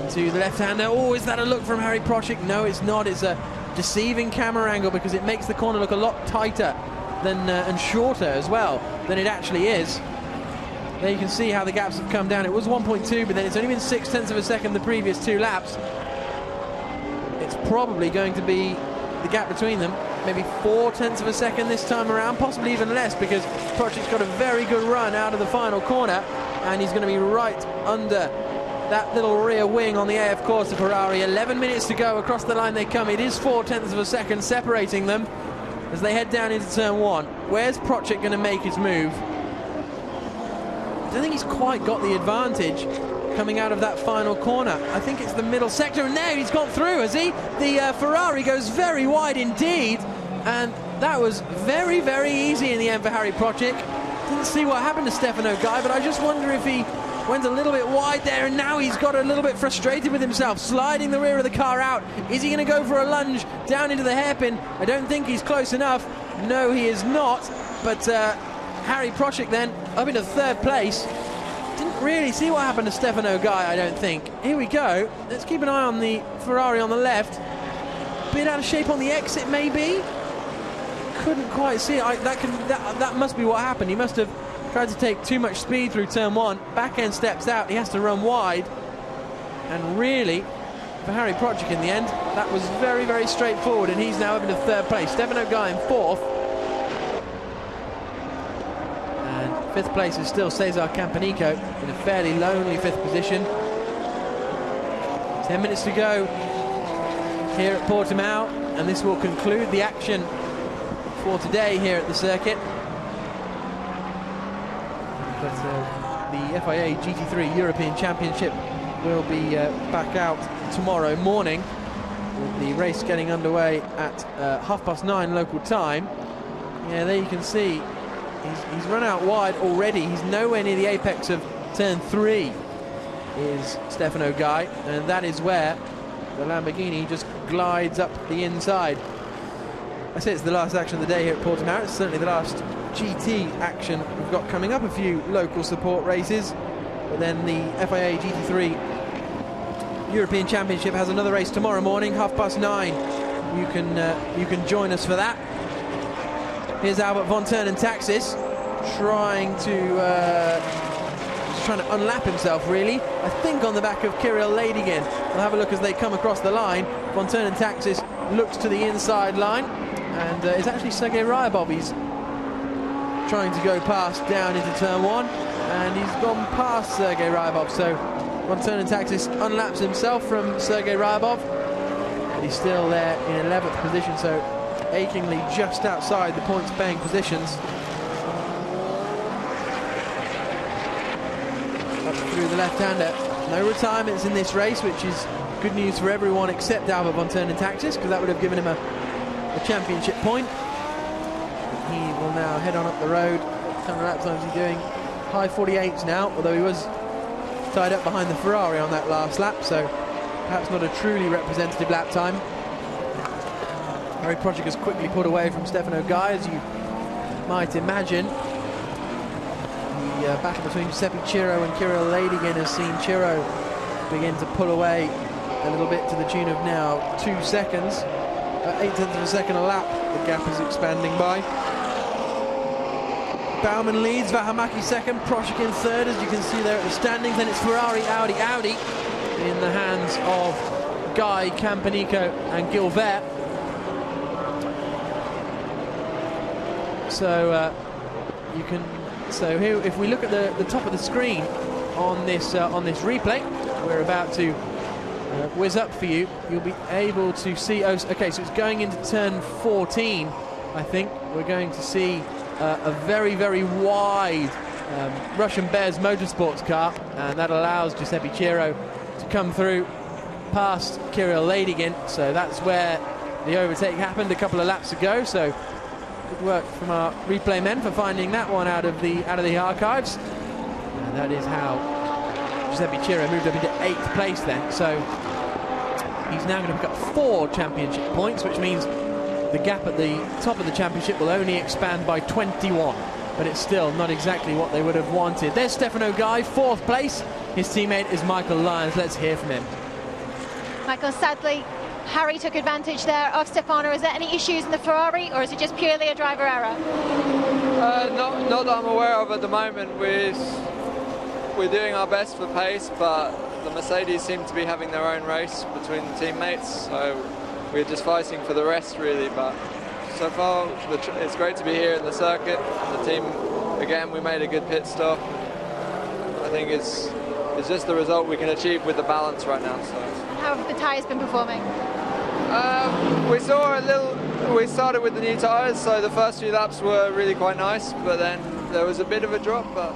Into the left-hander. Oh, is that a look from Harry Procic? No, it's not. It's a deceiving camera angle because it makes the corner look a lot tighter than and shorter as well than it actually is. There you can see how the gaps have come down. It was 1.2, but then it's only been 0.6 of a second the previous 2 laps. It's probably going to be the gap between them, maybe 0.4 of a second this time around, possibly even less, because Procic's got a very good run out of the final corner, and he's going to be right under that little rear wing on the AF Corsa Ferrari. 11 minutes to go, across the line they come. It is 0.4 of a second separating them as they head down into turn 1. Where's Procic going to make his move? I don't think he's quite got the advantage coming out of that final corner. I think it's the middle sector, and now he's gone through, has he? The Ferrari goes very wide indeed, and that was very, very easy in the end for Harry Procic. Didn't see what happened to Stefano Guy, but I just wonder if he went a little bit wide there, and now he's got a little bit frustrated with himself, sliding the rear of the car out. Is he going to go for a lunge down into the hairpin? I don't think he's close enough. No, he is not. But Harry Procic then up into 3rd place. Didn't really see what happened to Stefano Guy, I don't think. Here we go. Let's keep an eye on the Ferrari on the left. Bit out of shape on the exit, maybe. Couldn't quite see it. That must be what happened. He must have tried to take too much speed through turn 1. Back end steps out. He has to run wide. And really, for Harry Procic in the end, that was very, very straightforward. And he's now up into 3rd place. Stefano Guy in 4th. And 5th place is still Cesar Campanico in a fairly lonely 5th position. 10 minutes to go here at Portimao. And this will conclude the action for today here at the circuit. But the FIA GT3 European Championship will be back out tomorrow morning, with the race getting underway at 9:30 local time. Yeah, there you can see he's run out wide already. He's nowhere near the apex of turn 3 is Stefano Guy, and that is where the Lamborghini just glides up the inside. I say it's the last action of the day here at Portimao. It's certainly the last GT action we've got coming up. A few local support races, but then the FIA GT3 European Championship has another race tomorrow morning, 9:30. You can join us for that. Here's Albert von Turnhen-Taxis trying to unlap himself, really. I think on the back of Kirill Ladygin. We'll have a look as they come across the line. Von Turnhen-Taxis looks to the inside line, and it's actually Sergei Ryabov he's trying to go past down into turn 1, and he's gone past Sergei Ryabov, so Von Turnhen-Taxis unlaps himself from Sergei Ryabov, but he's still there in 11th position, so achingly just outside the points paying positions. Up through the left-hander. No retirements in this race, which is good news for everyone except Albert von Turnhen-Taxis, because that would have given him a championship point. He will now head on up the road. What kind of lap times is he doing? High 48s now, although he was tied up behind the Ferrari on that last lap, so perhaps not a truly representative lap time. Harry Procic has quickly put away from Stefano Guy, as you might imagine. The battle between Giuseppe Ciro and Kirill Ladygin has seen Ciro begin to pull away a little bit, to the tune of now 2 seconds. 0.8 of a second a lap, the gap is expanding by. Baumann leads, Vähämäki second, Prochik in third, as you can see there at the standings. Then it's Ferrari, Audi in the hands of Guy, Campanico and Gilbert. So you can, so here, if we look at the top of the screen on this replay, we're about to whiz up for you. You'll be able to see. Oh, okay, so it's going into turn 14. I think we're going to see a very, very wide Russian Bears Motorsports car, and that allows Giuseppe Ciro to come through past Kirill Ladygin. So that's where the overtake happened a couple of laps ago. So good work from our replay men for finding that one out of the archives. And that is how Giuseppe Ciro moved up into 8th place then. So he's now going to pick up 4 championship points, which means the gap at the top of the championship will only expand by 21, but it's still not exactly what they would have wanted. There's Stefano Guy, 4th place. His teammate is Michael Lyons. Let's hear from him. Michael, sadly, Harry took advantage there of Stefano. Is there any issues in the Ferrari, or is it just purely a driver error? Not that I'm aware of at the moment. We're doing our best for pace, but the Mercedes seem to be having their own race between the teammates, so we're just fighting for the rest really. But so far it's great to be here in the circuit. The team, again, we made a good pit stop. I think it's just the result we can achieve with the balance right now. So how have the tyres been performing? We started with the new tyres, so the first few laps were really quite nice, but then there was a bit of a drop, but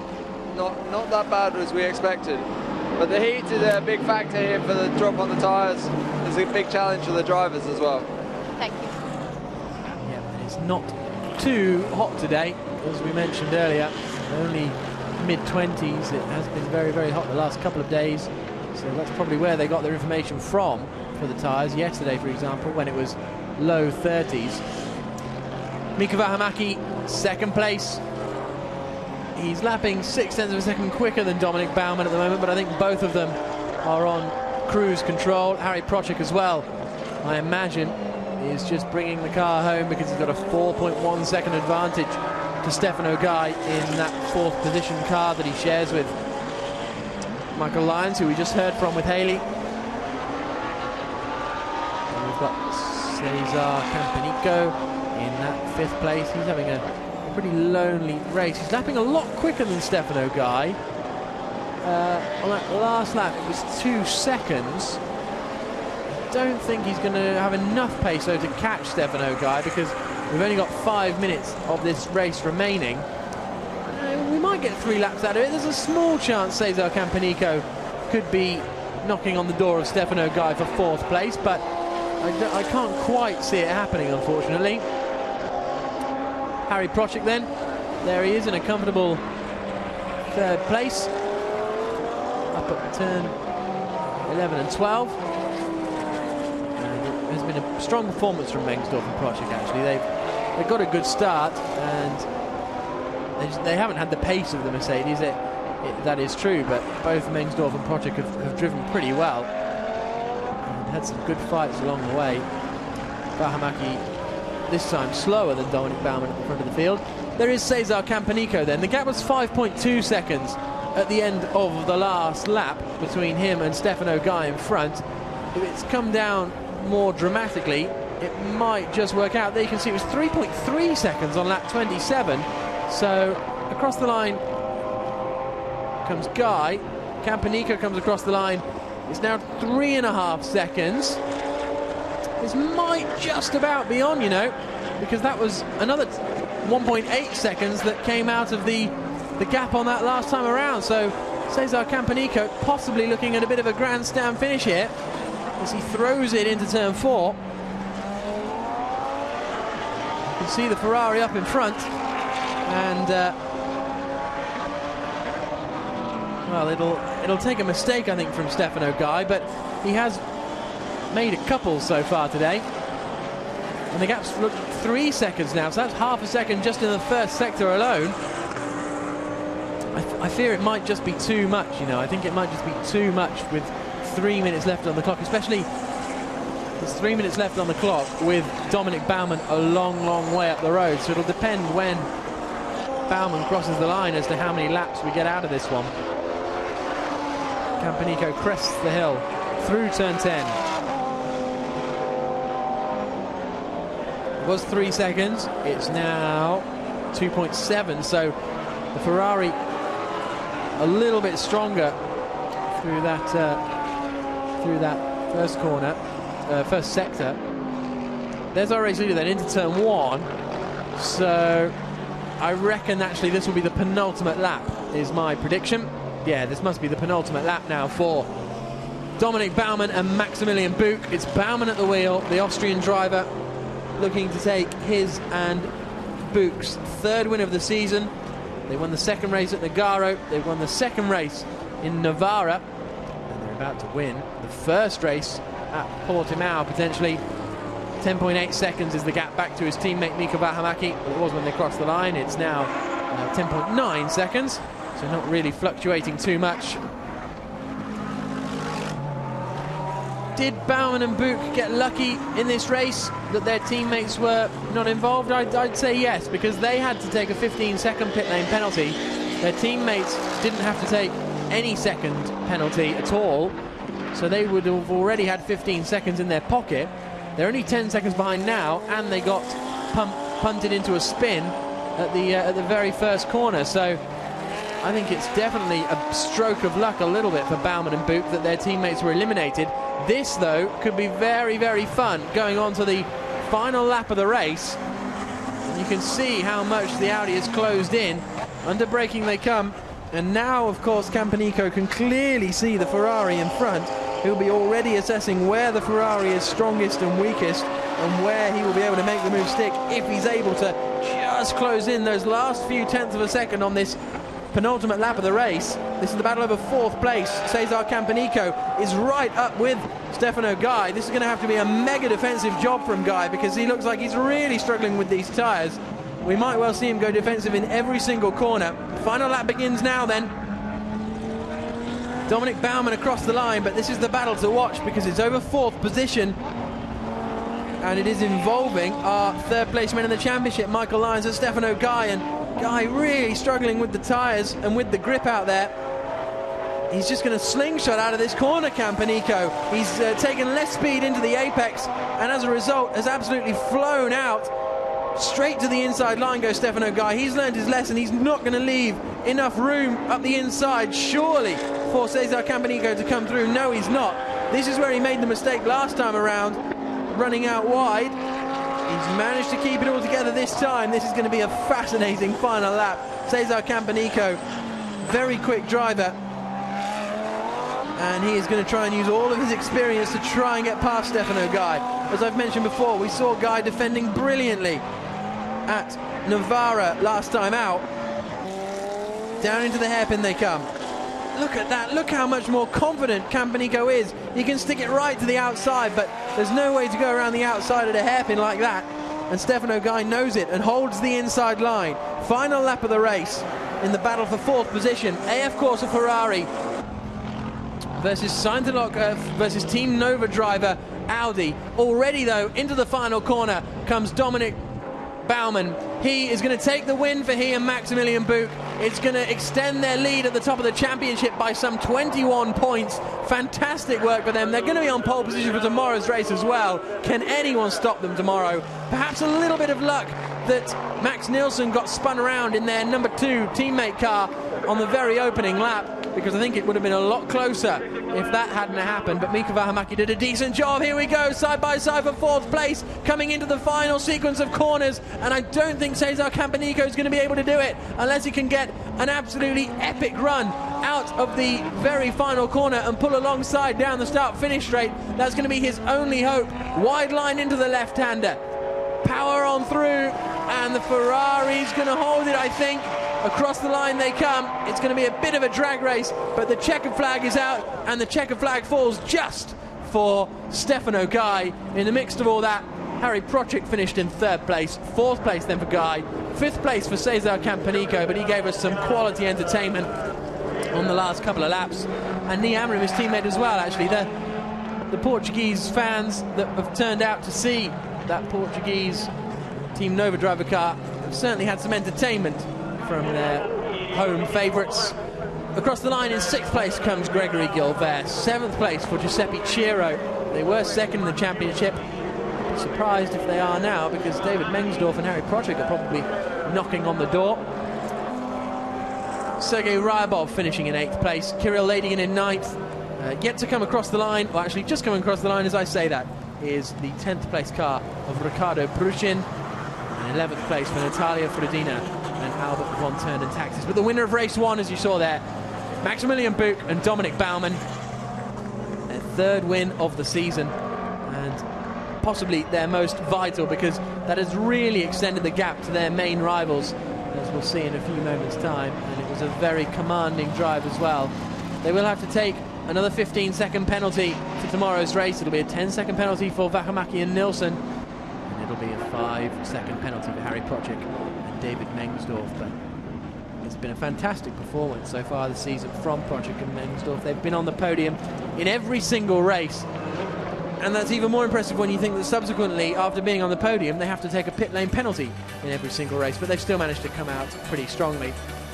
not that bad as we expected. But the heat is a big factor here for the drop on the tyres. It's a big challenge for the drivers as well. Thank you. Yeah, it's not too hot today, as we mentioned earlier. Only mid-20s. It has been very, very hot the last couple of days. So that's probably where they got their information from for the tyres. Yesterday, for example, when it was low 30s. Mika Vähämäki, 2nd place. He's lapping 0.6 of a second quicker than Dominic Baumann at the moment, but I think both of them are on cruise control. Harry Prochik as well, I imagine, is just bringing the car home because he's got a 4.1 second advantage to Stefano Guy in that 4th position car that he shares with Michael Lyons, who we just heard from with Haley. And we've got Cesar Campanico in that 5th place. He's having a pretty lonely race. He's lapping a lot quicker than Stefano Guy. On that last lap it was 2 seconds. I don't think he's going to have enough pace though to catch Stefano Guy, because we've only got 5 minutes of this race remaining. We might get 3 laps out of it. There's a small chance Cesar Campanico could be knocking on the door of Stefano Guy for 4th place, but I can't quite see it happening, unfortunately. Harry Prochik then, there he is in a comfortable 3rd place, up at turn 11 and 12. And it has been a strong performance from Mengsdorf and Prochik actually. They've got a good start, and they haven't had the pace of the Mercedes, that is true, but both Mengsdorf and Prochik have driven pretty well and had some good fights along the way. Vähämäki this time slower than Dominic Baumann at the front of the field. There is Cesar Campanico then. The gap was 5.2 seconds at the end of the last lap between him and Stefano Guy in front. If it's come down more dramatically, it might just work out. There you can see it was 3.3 seconds on lap 27. So across the line comes Guy. Campanico comes across the line. It's now 3.5 seconds. This might just about be on, you know, because that was another 1.8 seconds that came out of the gap on that last time around. So Cesar Campanico possibly looking at a bit of a grandstand finish here as he throws it into turn 4. You can see the Ferrari up in front, and well, it'll take a mistake, I think, from Stefano Guy, but he has made a couple so far today, and the gap's 3 seconds now, so that's half a second just in the 1st sector alone. I fear it might just be too much, you know. I think it might just be too much with 3 minutes left on the clock, especially there's 3 minutes left on the clock with Dominic Baumann a long way up the road, so it'll depend when Baumann crosses the line as to how many laps we get out of this one. Campanico crests the hill through turn 10. It was 3 seconds, it's now 2.7, so the Ferrari a little bit stronger through that first corner, first sector. There's our race leader then into turn 1, so I reckon actually this will be the penultimate lap, is my prediction. Yeah, this must be the penultimate lap now for Dominic Baumann and Maximilian Buch. It's Baumann at the wheel, the Austrian driver, looking to take his and Buch's third win of the season. They won the second race at Nogaro, they won the second race in Navarra, and they're about to win the first race at Portimao, potentially. 10.8 seconds is the gap back to his teammate Mika Vähämäki. It was when they crossed the line. It's now 10.9 seconds, so not really fluctuating too much. Did Baumann and Buch get lucky in this race that their teammates were not involved? I'd say yes, because they had to take a 15-second pit lane penalty. Their teammates didn't have to take any second penalty at all, so they would have already had 15 seconds in their pocket. They're only 10 seconds behind now, and they got punted into a spin at the very first corner. So I think it's definitely a stroke of luck a little bit for Baumann and Buch that their teammates were eliminated. This, though, could be very, very fun going on to the final lap of the race. And you can see how much the Audi is closed in. Under braking they come, and now, of course, Campanico can clearly see the Ferrari in front. He'll be already assessing where the Ferrari is strongest and weakest and where he will be able to make the move stick if he's able to just close in those last few tenths of a second on this penultimate lap of the race. This is the battle over fourth place. Cesar Campanico is right up with Stefano Guy. This is going to have to be a mega defensive job from Guy, because he looks like he's really struggling with these tyres. We might well see him go defensive in every single corner. Final lap begins now then. Dominic Baumann across the line, but this is the battle to watch because it's over fourth position, and it is involving our third placeman in the championship, Michael Lyons and Stefano Guy, and Guy really struggling with the tyres and with the grip out there. He's just going to slingshot out of this corner, Campanico. He's taken less speed into the apex, and as a result has absolutely flown out. Straight to the inside line goes Stefano Guy. He's learned his lesson. He's not going to leave enough room up the inside, surely, for Cesar Campanico to come through. No, he's not. This is where he made the mistake last time around, running out wide. He's managed to keep it all together this time. This is going to be a fascinating final lap. Cesar Campanico, very quick driver, and he is going to try and use all of his experience to try and get past Stefano Guy. As I've mentioned before, we saw Guy defending brilliantly at Navarra last time out. Down into the hairpin they come. Look at that, look how much more confident Campanico is. He can stick it right to the outside, but there's no way to go around the outside of the hairpin like that. And Stefano Guy knows it and holds the inside line. Final lap of the race in the battle for fourth position. AF Corsa Ferrari versus Sainz versus Team Nova driver Audi. Already though, into the final corner comes Dominic Baumann. He is going to take the win for he and Maximilian Buch. It's going to extend their lead at the top of the championship by some 21 points. Fantastic work for them. They're going to be on pole position for tomorrow's race as well. Can anyone stop them tomorrow? Perhaps a little bit of luck that Max Nielsen got spun around in their number 2 teammate car on the very opening lap, because I think it would have been a lot closer if that hadn't happened. But Mika Vähämäki did a decent job. Here we go, side by side for fourth place, coming into the final sequence of corners, and I don't think Cesar Campanico is going to be able to do it unless he can get an absolutely epic run out of the very final corner and pull alongside down the start-finish straight. That's going to be his only hope. Wide line into the left-hander. Power on through, and the Ferrari's going to hold it, I think. Across the line they come. It's going to be a bit of a drag race, but the checkered flag is out, and the checkered flag falls just for Stefano Guy. In the mix of all that, Harry Prochik finished in third place. Fourth place then for Guy. Fifth place for Cesar Campanico, but he gave us some quality entertainment on the last couple of laps. And Nii Amram, his teammate as well, actually. The Portuguese fans that have turned out to see that Portuguese Team Nova driver car have certainly had some entertainment from their home favourites. Across the line in 6th place comes Gregory Gilbert. 7th place for Giuseppe Ciro. They were second in the championship. I'd be surprised if they are now, because David Mengsdorf and Harry Project are probably knocking on the door. Sergei Ryabov finishing in 8th place. Kirill Ladygin in 9th. Yet to come across the line, well, actually just coming across the line as I say that, is the 10th place car of Ricardo Brushin. And 11th place for Natalia Frodina and Albert von Taxis. But the winner of race 1, as you saw there, Maximilian Buch and Dominic Baumann. Their 3rd win of the season, and possibly their most vital, because that has really extended the gap to their main rivals, as we'll see in a few moments' time. And it was a very commanding drive as well. They will have to take another 15-second penalty to tomorrow's race. It'll be a 10-second penalty for Vähämäki and Nilsson, and it'll be a 5-second penalty for Harry Project and David Mengsdorf. But it's been a fantastic performance so far this season from Project and Mengsdorf. They've been on the podium in every single race, and that's even more impressive when you think that subsequently, after being on the podium, they have to take a pit lane penalty in every single race, but they've still managed to come out pretty strongly.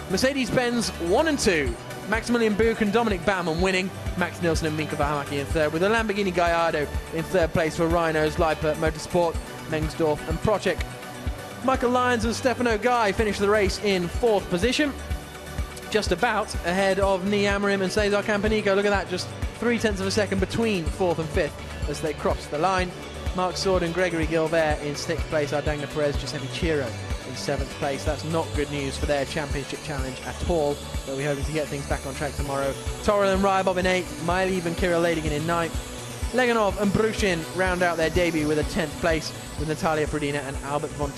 Mercedes-Benz 1 and 2, Maximilian Buch and Dominic Baumann winning, Max Nilsson and Mika Vähämäki in 3rd, with a Lamborghini Gallardo in 3rd place for Rhinos, Leiper, Motorsport, Mengsdorf and Project. Michael Lyons and Stefano Guy finished the race in 4th position, just about ahead of Nii Amorim and Cesar Campanico. Look at that, just 0.3 of a second between 4th and 5th as they crossed the line. Mark Sword and Gregory Gilbert in 6th place, Ardagna Perez, Giuseppe Ciro in 7th place. That's not good news for their championship challenge at all, but we're hoping to get things back on track tomorrow. Toril and Ryabov in 8th, Mailiv and Kirill Ladygin in 9th. Leganov and Brushin round out their debut with a 10th place, with Natalia Frodina and Albert von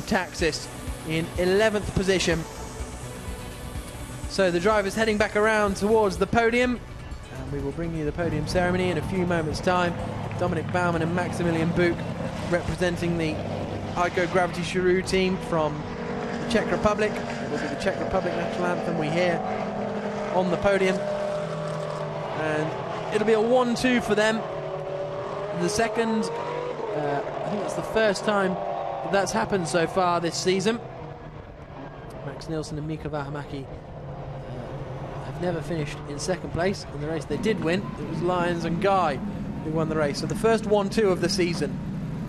Taxis in 11th position. So the drivers heading back around towards the podium, and we will bring you the podium ceremony in a few moments' time. Dominic Baumann and Maximilian Buch representing the Heiko Gravity Chirou team from the Czech Republic. It will be the Czech Republic national anthem we hear on the podium, and it'll be a 1-2 for them. The second, I think it's the first time that's happened so far this season. Max Nilsson and Mika Vähämäki have never finished in 2nd place in the race they did win. It was Lyons and Guy who won the race. So the first 1-2 of the season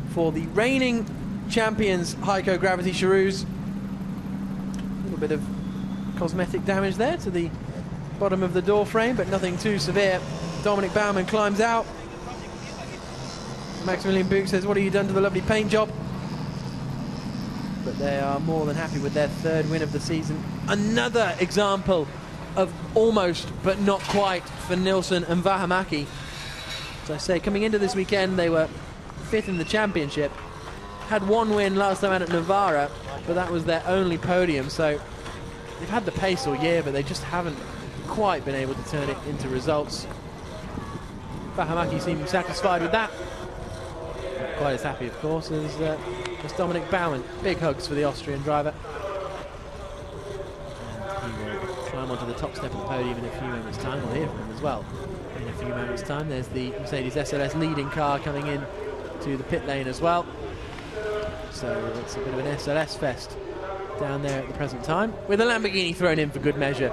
for the reigning champions Heiko Gravity Chirous. A little bit of cosmetic damage there to the bottom of the door frame, but nothing too severe. Dominic Baumann climbs out. Maximilian Buch says, "What have you done to the lovely paint job?" But they are more than happy with their 3rd win of the season. Another example of almost but not quite for Nilsson and Vähämäki. As I say, coming into this weekend, they were 5th in the championship. Had 1 win last time out at Novara, but that was their only podium. So they've had the pace all year, but they just haven't quite been able to turn it into results. Vähämäki seemed satisfied with that. Not quite as happy, of course, as Dominic Baumann. Big hugs for the Austrian driver. And he will climb onto the top step of the podium in a few moments' time. We'll hear from him as well in a few moments' time. There's the Mercedes SLS leading car coming in to the pit lane as well. So it's a bit of an SLS fest down there at the present time, with a Lamborghini thrown in for good measure.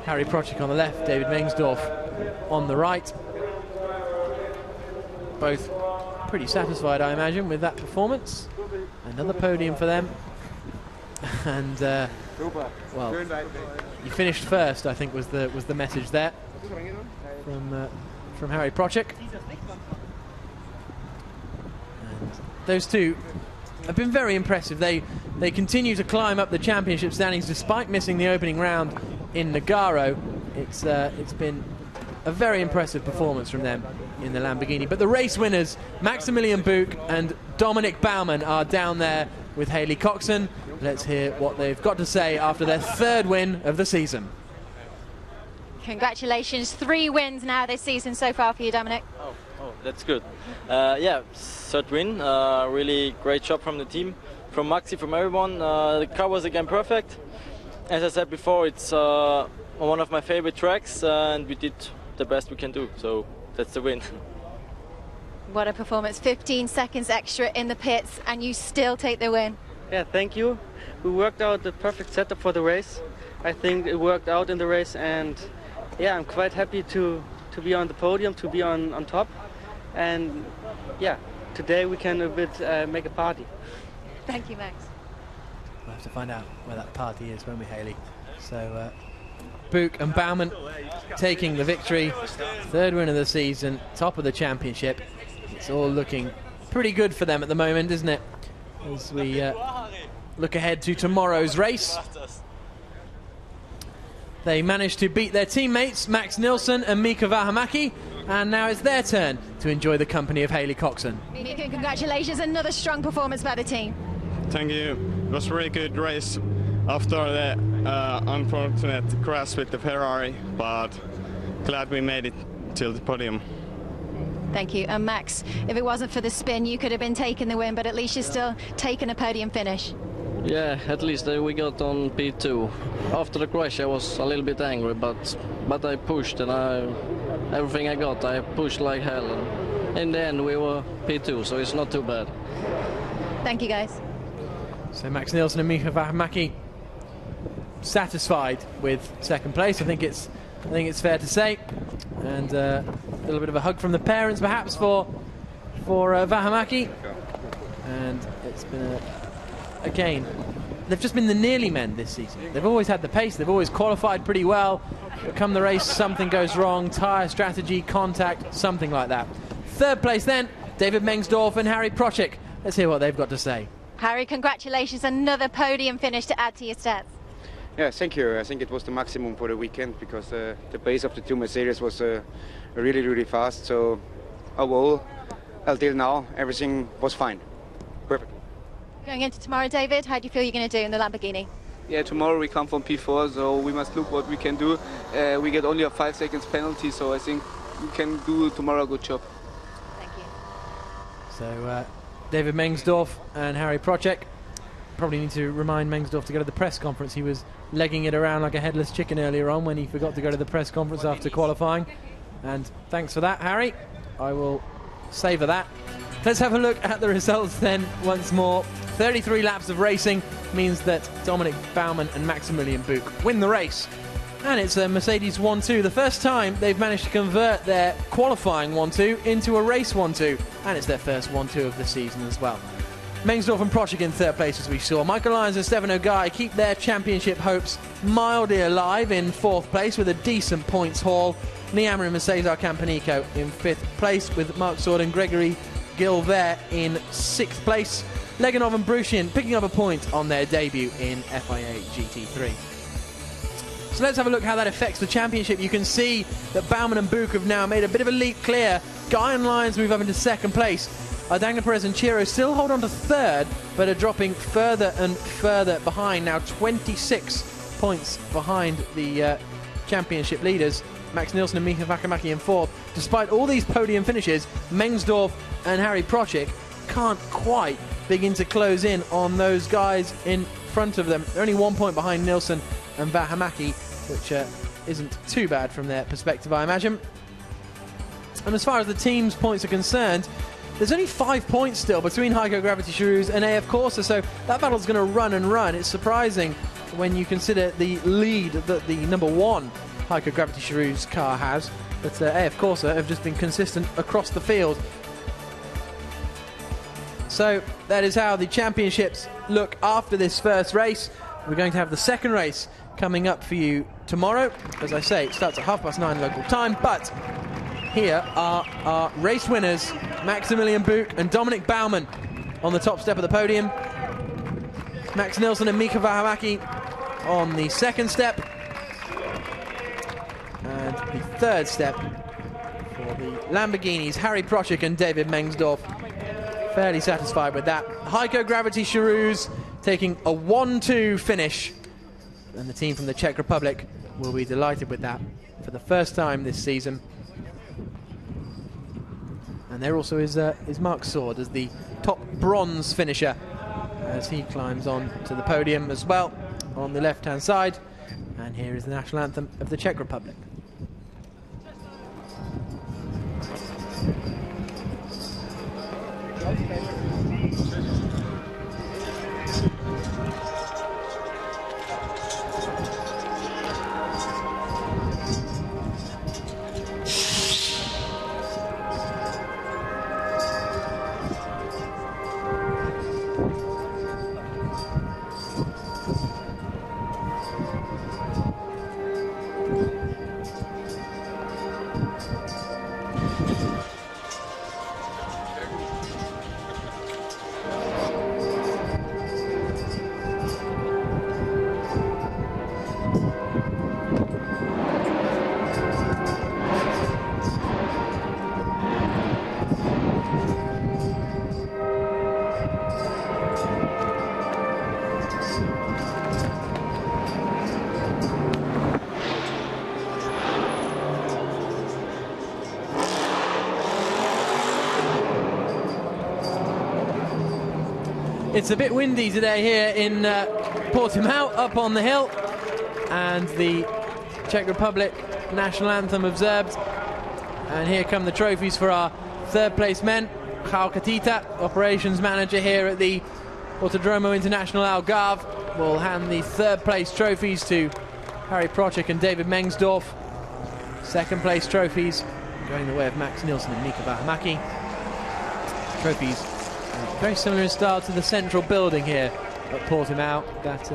Harry Project on the left, David Mengsdorf on the right. Both pretty satisfied, I imagine, with that performance. Another podium for them. And well, you finished first, I think was the message there from Harry Project. And those two have been very impressive. They continue to climb up the championship standings despite missing the opening round in Nogaro. It's been a very impressive performance from them in the Lamborghini. But the race winners, Maximilian Buch and Dominic Baumann, are down there with Haley Coxon. Let's hear what they've got to say after their 3rd win of the season. Congratulations, 3 wins now this season so far for you, Dominic. Oh, that's good. Yeah, 3rd win. Really great job from the team, from Maxi, from everyone. The car was again perfect. As I said before, it's one of my favorite tracks, and we did the best we can do. So that's the win. What a performance, 15 seconds extra in the pits, and you still take the win. Yeah, thank you. we worked out the perfect setup for the race. I think it worked out in the race, and yeah, I'm quite happy to be on the podium, to be on top, and yeah, today we can make a party. Thank you, Max. We'll have to find out where that party is, won't we, Hayley? So Buch and Baumann taking the victory, third win of the season, top of the championship. It's all looking pretty good for them at the moment, isn't it? As we look ahead to tomorrow's race. They managed to beat their teammates, Max Nilsson and Mika Vähämäki, and now it's their turn to enjoy the company of Hayley Coxon. Mika, congratulations, another strong performance by the team. Thank you. It was a really good race after the unfortunate crash with the Ferrari, but glad we made it till the podium. Thank you. And Max, if it wasn't for the spin, you could have been taking the win, but at least you're still taking a podium finish. Yeah, at least we got on P2. After the crash I was a little bit angry, but I pushed, and everything I got I pushed like hell, and in the end we were P2, so it's not too bad. Thank you, guys. So Max Nilsson and Mika Vähämäki satisfied with second place. I think it's fair to say, and a little bit of a hug from the parents perhaps for Vähämäki, and it's been again, they've just been the nearly men this season. They've always had the pace, they've always qualified pretty well, but come the race something goes wrong, tyre strategy, contact, something like that. Third place then, David Mengsdorf and Harry Procek. Let's hear what they've got to say. Harry, congratulations, another podium finish to add to your stats. Yeah, thank you. I think it was the maximum for the weekend, because the pace of the two Mercedes was really, really fast. So overall, until now, everything was fine. Perfect. Going into tomorrow, David, how do you feel you're going to do in the Lamborghini? Yeah, tomorrow we come from P4, so we must look what we can do. We get only a 5 seconds penalty, so I think we can do tomorrow a good job. Thank you. So David Mengsdorf and Harry Procek. Probably need to remind Mengsdorf to go to the press conference. He was legging it around like a headless chicken earlier on when he forgot to go to the press conference after qualifying. And thanks for that, Harry. I will savour that. Let's have a look at the results then once more. 33 laps of racing means that Dominic Baumann and Maximilian Buch win the race. And it's a Mercedes 1-2. The first time they've managed to convert their qualifying 1-2 into a race 1-2. And it's their first 1-2 of the season as well. Mengsdorf and Procek in third place, as we saw. Michael Lyons and Stefano Guy keep their championship hopes mildly alive in fourth place with a decent points haul. Niamarin and Cesar Campanico in fifth place, with Mark Sword and Gregory Gilvert in sixth place. Leganov and Brushin picking up a point on their debut in FIA GT3. So let's have a look how that affects the championship. You can see that Baumann and Buch have now made a bit of a leap clear. Guy and Lyons move up into second place. Daniel Perez and Chiro still hold on to third, but are dropping further and further behind, now 26 points behind the championship leaders. Max Nilsson and Mika Vähämäki in fourth. Despite all these podium finishes, Mengsdorf and Harry Procek can't quite begin to close in on those guys in front of them. They're only 1 point behind Nilsson and Vähämäki, which isn't too bad from their perspective, I imagine. And as far as the team's points are concerned, there's only 5 points still between Heiko Gravity Charouz and AF Corsa, so that battle's going to run and run. It's surprising when you consider the lead that the number one Heiko Gravity Charouz car has, but AF Corsa have just been consistent across the field. So that is how the championships look after this first race. We're going to have the second race coming up for you tomorrow. As I say, it starts at 9:30 local time, but here are our race winners, Maximilian Buch and Dominic Baumann on the top step of the podium. Max Nilsson and Mika Vähämäki on the second step. And the third step for the Lamborghinis, Harry Procek and David Mengsdorf. Fairly satisfied with that. Heiko Gravity Charouz taking a 1-2 finish. And the team from the Czech Republic will be delighted with that for the first time this season. And there also is Mark Sword as the top bronze finisher as he climbs on to the podium as well on the left-hand side. And here is the national anthem of the Czech Republic. It's a bit windy today here in Portimao, up on the hill, and the Czech Republic national anthem observed. And here come the trophies for our third place men. João Catita, operations manager here at the Autodromo International Algarve, will hand the third place trophies to Harry Procek and David Mengsdorf. Second place trophies going the way of Max Nielsen and Mika Vähämäki. Trophies very similar in style to the central building here at Portimao, that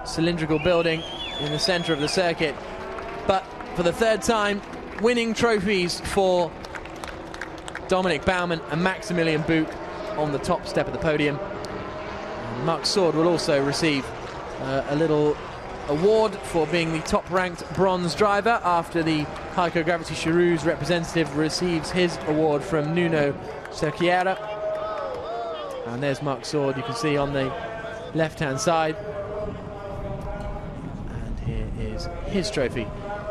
cylindrical building in the centre of the circuit. But for the third time, winning trophies for Dominic Baumann and Maximilian Buch on the top step of the podium. And Marc Sword will also receive a little award for being the top-ranked bronze driver after the Heiko Gravity Charouz representative receives his award from Nuno Cerqueira. And there's Marc Sword, you can see on the left-hand side. And here is his trophy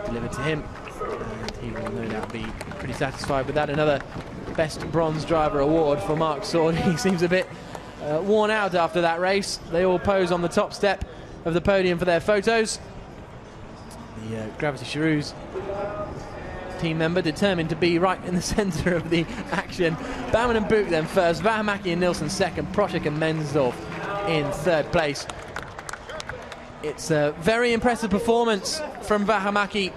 delivered to him. And he will no doubt be pretty satisfied with that. Another Best Bronze Driver award for Marc Sword. He seems a bit worn out after that race. They all pose on the top step of the podium for their photos. The Gravity Charouz team member determined to be right in the centre of the action. Baumann and Buch then first, Vähämäki and Nielsen second, Procek and Mengsdorf in third place. It's a very impressive performance from Vähämäki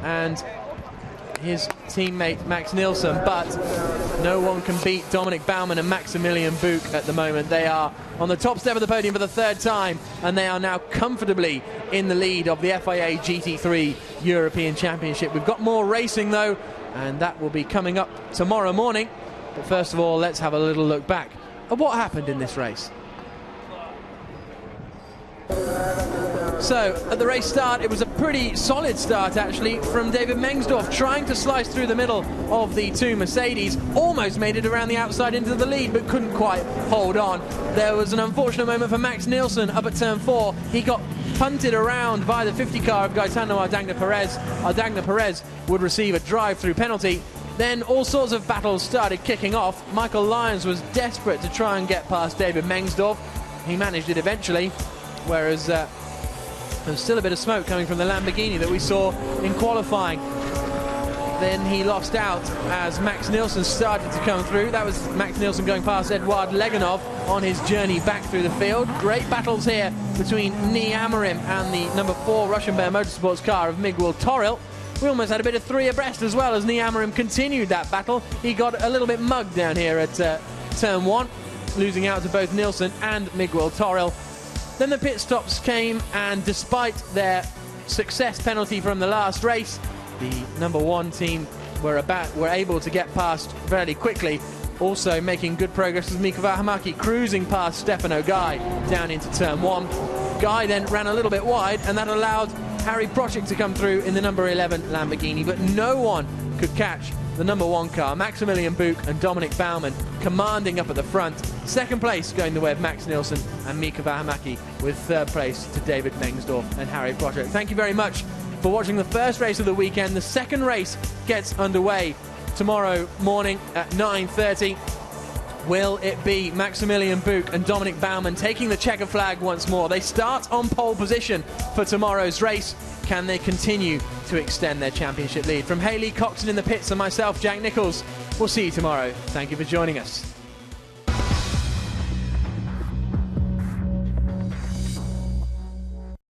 and his teammate Max Nielsen, but no one can beat Dominic Baumann and Maximilian Buch at the moment. They are on the top step of the podium for the third time, and they are now comfortably in the lead of the FIA GT3 European Championship. We've got more racing though, and that will be coming up tomorrow morning. But first of all, let's have a little look back at what happened in this race. So, at the race start, it was a pretty solid start actually from David Mengsdorf, trying to slice through the middle of the two Mercedes. Almost made it around the outside into the lead, but couldn't quite hold on. There was an unfortunate moment for Max Nielsen up at turn 4. He got punted around by the 50 car of Gaetano Ardagna-Perez. Ardagna-Perez would receive a drive-through penalty. Then all sorts of battles started kicking off. Michael Lyons was desperate to try and get past David Mengsdorf. He managed it eventually, whereas there's still a bit of smoke coming from the Lamborghini that we saw in qualifying. Then he lost out as Max Nielsen started to come through. That was Max Nielsen going past Eduard Leganov on his journey back through the field. Great battles here between Nii Amorim and the number 4 Russian Bear Motorsports car of Miguel Toril. We almost had a bit of 3 abreast as well as Nii Amorim continued that battle. He got a little bit mugged down here at turn 1, losing out to both Nielsen and Miguel Toril. Then the pit stops came, and despite their success penalty from the last race, the number 1 team were able to get past fairly quickly. Also making good progress with Mika Vähämäki, cruising past Stefano Guy down into turn 1. Guy then ran a little bit wide, and that allowed Harry Procek to come through in the number 11 Lamborghini, but no one could catch the number 1 car. Maximilian Buch and Dominic Baumann commanding up at the front. Second place going the way of Max Nielsen and Mika Vähämäki, with third place to David Mengsdorf and Harry Procek. Thank you very much for watching the first race of the weekend. The second race gets underway tomorrow morning at 9:30. Will it be Maximilian Buch and Dominic Baumann taking the checker flag once more? They start on pole position for tomorrow's race. Can they continue to extend their championship lead? From Hayley Coxon in the pits and myself, Jack Nichols, we'll see you tomorrow. Thank you for joining us.